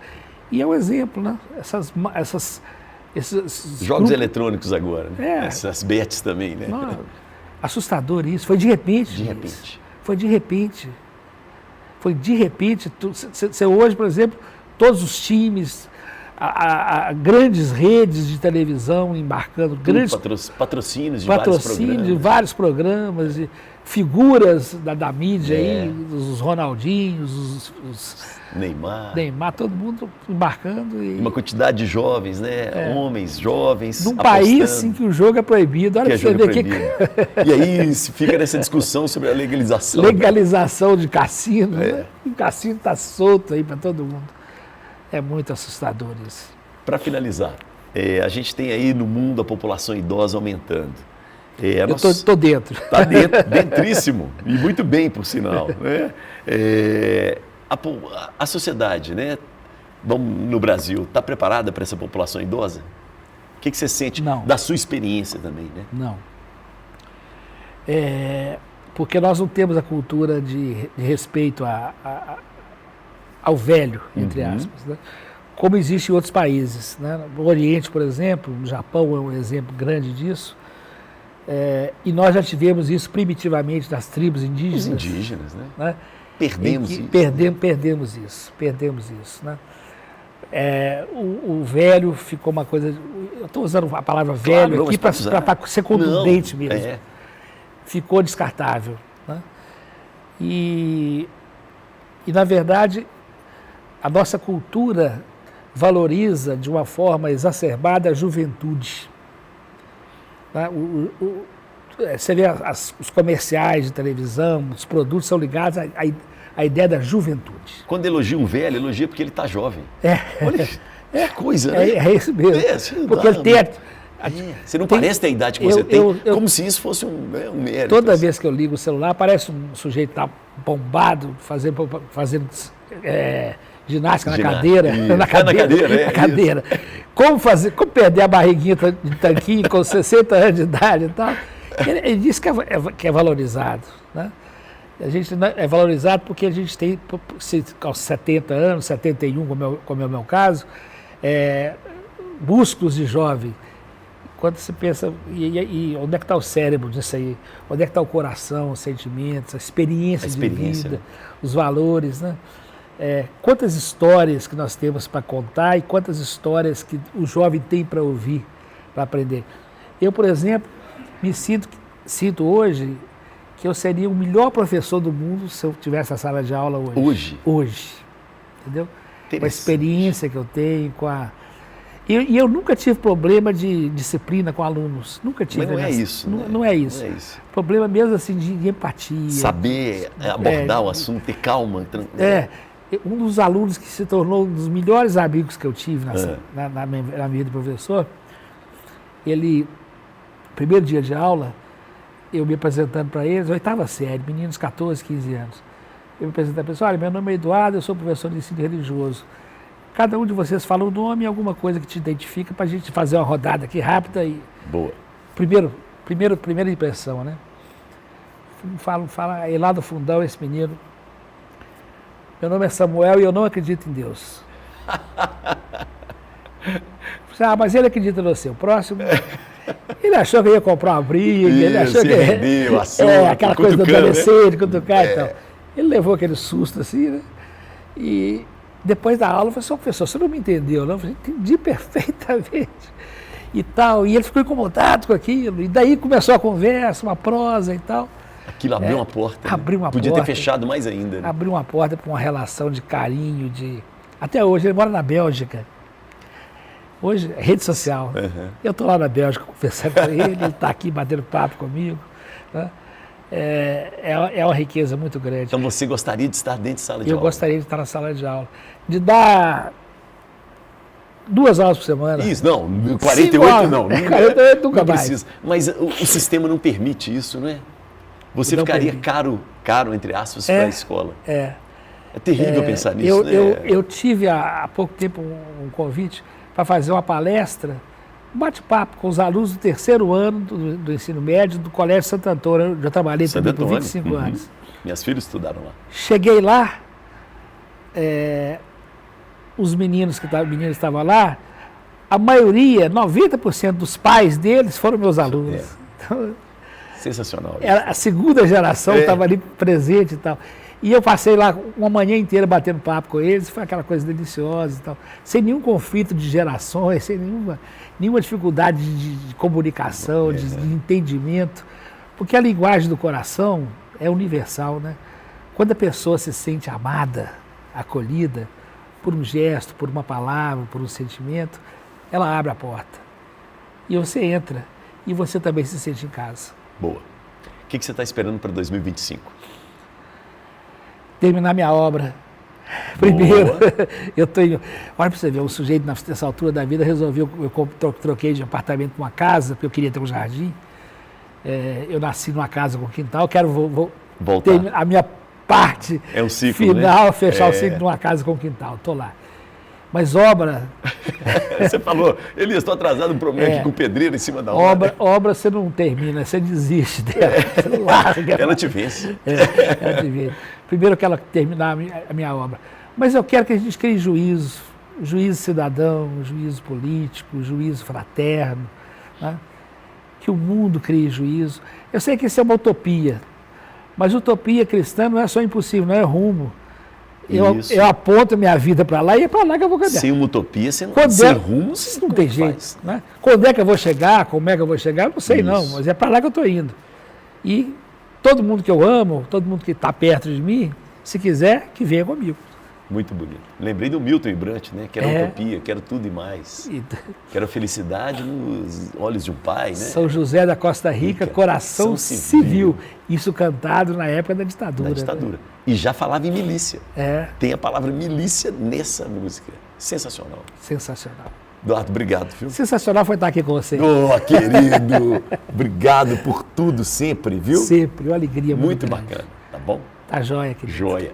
E é um exemplo, né? Esses jogos eletrônicos agora, né? Essas bets também, né? Assustador isso. Foi de repente. Foi de repente. Você hoje, por exemplo, todos os times, grandes redes de televisão embarcando, grandes patrocínios de vários programas, e figuras da mídia aí, os Ronaldinhos, os Neymar, todo mundo embarcando. Uma quantidade de jovens, né? Homens, jovens. Num país em que o jogo é proibido. Olha que você ver E aí fica nessa discussão sobre a legalização. Legalização de cassino. Né? O cassino está solto aí para todo mundo. É muito assustador isso. Para finalizar, a gente tem aí no mundo a população idosa aumentando. Eu estou dentro. Está dentríssimo, e muito bem, por sinal. Né? A sociedade, né, no Brasil, está preparada para essa população idosa? O que você sente da sua experiência também? Né? Não. Porque nós não temos a cultura de respeito ao velho, entre aspas, né? Como existe em outros países. Né? No Oriente, por exemplo, no Japão é um exemplo grande disso, e nós já tivemos isso primitivamente nas tribos indígenas. Os indígenas, né? Perdemos isso. Né? O velho ficou uma coisa... Eu estou usando a palavra velho aqui para ser contundente mesmo. Ficou descartável. Né? E, na verdade, a nossa cultura valoriza de uma forma exacerbada a juventude. Né? Você vê os comerciais de televisão, os produtos são ligados à ideia da juventude. Quando elogia um velho, elogia porque ele está jovem. Olha, que coisa, né? É isso mesmo. Porque ele tem... Você não parece ter a idade que você tem, como se isso fosse um mérito. Toda vez que eu ligo o celular, parece um sujeito que está bombado, fazendo ginástica na cadeira. Na cadeira. Como perder a barriguinha de tanquinho com 60 anos de idade e tal. Ele diz que é valorizado. Né? A gente é valorizado porque a gente tem, aos 70 anos, 71, como é o meu caso, músculos de jovem. Quando você pensa, e onde é que está o cérebro disso aí? Onde é que está o coração, os sentimentos, a experiência de vida, os valores, né? Quantas histórias que nós temos para contar e quantas histórias que o jovem tem para ouvir, para aprender. Eu, por exemplo, me sinto hoje que eu seria o melhor professor do mundo se eu tivesse a sala de aula hoje. Hoje. Entendeu? Com a experiência que eu tenho, E eu nunca tive problema de disciplina com alunos. Nunca tive. Mas não é isso. Não é isso. Problema mesmo assim de empatia. Saber abordar o assunto, ter calma. Um dos alunos que se tornou um dos melhores amigos que eu tive na minha vida de professor, ele, primeiro dia de aula, eu me apresentando para eles, 8ª série, meninos 14, 15 anos. Eu me apresentei para eles, olha, meu nome é Eduardo, eu sou professor de ensino religioso. Cada um de vocês fala um nome e alguma coisa que te identifica para a gente fazer uma rodada aqui rápida. Boa. Primeira impressão, né? Fala aí lá do fundão esse menino. Meu nome é Samuel e eu não acredito em Deus. Mas ele acredita no seu próximo. Ele achou que ia comprar uma briga, ele achou que rendeu, aquela coisa do adolescente, né? cutucar e tal. Ele levou aquele susto assim, né? E depois da aula, eu falei, professor, você não me entendeu, não? Eu falei, entendi perfeitamente. E tal, e ele ficou incomodado com aquilo, e daí começou a conversa, uma prosa e tal. Aquilo abriu uma porta. Abriu uma Podia porta. Ter fechado mais ainda. Né? Abriu uma porta para uma relação de carinho, de... Até hoje, ele mora na Bélgica. Hoje, rede social. Uhum. Eu estou lá na Bélgica conversando com ele está aqui batendo papo comigo. Né? É uma riqueza muito grande. Então você gostaria de estar dentro de sala de aula? Eu gostaria de estar na sala de aula. De dar 2 aulas por semana. Isso, não, 48 não. 48 nunca não mais. Precisa. Mas o sistema não permite isso, não é? Você ficaria caro, entre aspas, para a escola. É terrível pensar nisso, né? Eu tive há pouco tempo um convite para fazer uma palestra, um bate-papo com os alunos do 3º ano do ensino médio do Colégio Santo Antônio. Eu já trabalhei também por 25 anos. Minhas filhas estudaram lá. Cheguei lá, os meninos que estavam lá, a maioria, 90% dos pais deles foram meus alunos. Então, sensacional. A segunda geração estava ali presente e tal. E eu passei lá uma manhã inteira batendo papo com eles, foi aquela coisa deliciosa e tal, sem nenhum conflito de gerações, sem nenhuma dificuldade de comunicação, de entendimento, porque a linguagem do coração é universal, né? Quando a pessoa se sente amada, acolhida, por um gesto, por uma palavra, por um sentimento, ela abre a porta. E você entra, e você também se sente em casa. Boa. O que você está esperando para 2025? Terminar minha obra. Primeiro, eu tenho... Olha para você ver, um sujeito nessa altura da vida resolveu, eu troquei de apartamento para uma casa, porque eu queria ter um jardim. Eu nasci numa casa com quintal, quero voltar. Ter a minha parte um ciclo, final, né? Fechar o ciclo de uma casa com quintal, estou lá. Mas obra... Você falou, Elias, estou atrasado, um problema aqui com pedreiro em cima da obra. Obra você não termina, você desiste dela, você larga. Ela te vence. Ela te vence. Primeiro eu quero terminar a minha obra. Mas eu quero que a gente crie juízo cidadão, juízo político, juízo fraterno, né? Que o mundo crie juízo. Eu sei que isso é uma utopia, mas utopia cristã não é só impossível, não é rumo. Eu aponto a minha vida para lá e é para lá que eu vou caminhar. Sem uma utopia, sem rumo, você não tem jeito. Né? Quando é que eu vou chegar, como é que eu vou chegar, eu não sei não, mas é para lá que eu estou indo. E todo mundo que eu amo, todo mundo que está perto de mim, se quiser, que venha comigo. Muito bonito. Lembrei do Milton e Brant, né? Que era utopia, quero tudo e mais. Quero felicidade nos olhos de um pai, né? São José da Costa Rica, Coração Civil. Isso cantado na época da ditadura. Da ditadura. Né? E já falava em milícia. Tem a palavra milícia nessa música. Sensacional. Sensacional. Eduardo, obrigado, viu? Sensacional foi estar aqui com você. Querido, obrigado por tudo sempre, viu? Sempre, uma alegria muito bacana, tá bom? Tá joia, querido. Joia.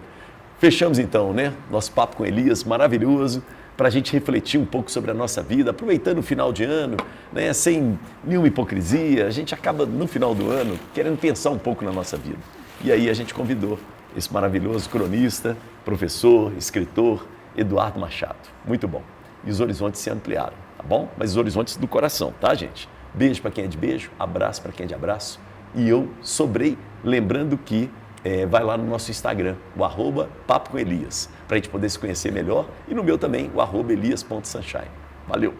Fechamos então, né? Nosso papo com Elias, maravilhoso, para a gente refletir um pouco sobre a nossa vida, aproveitando o final de ano, né? Sem nenhuma hipocrisia, a gente acaba no final do ano querendo pensar um pouco na nossa vida. E aí a gente convidou esse maravilhoso cronista, professor, escritor, Eduardo Machado. Muito bom. E os horizontes se ampliaram, tá bom? Mas os horizontes do coração, tá, gente? Beijo para quem é de beijo, abraço para quem é de abraço. E eu sobrei, lembrando que vai lá no nosso Instagram, o @papo com Elias, para a gente poder se conhecer melhor. E no meu também, o @elias.sunshine. Valeu!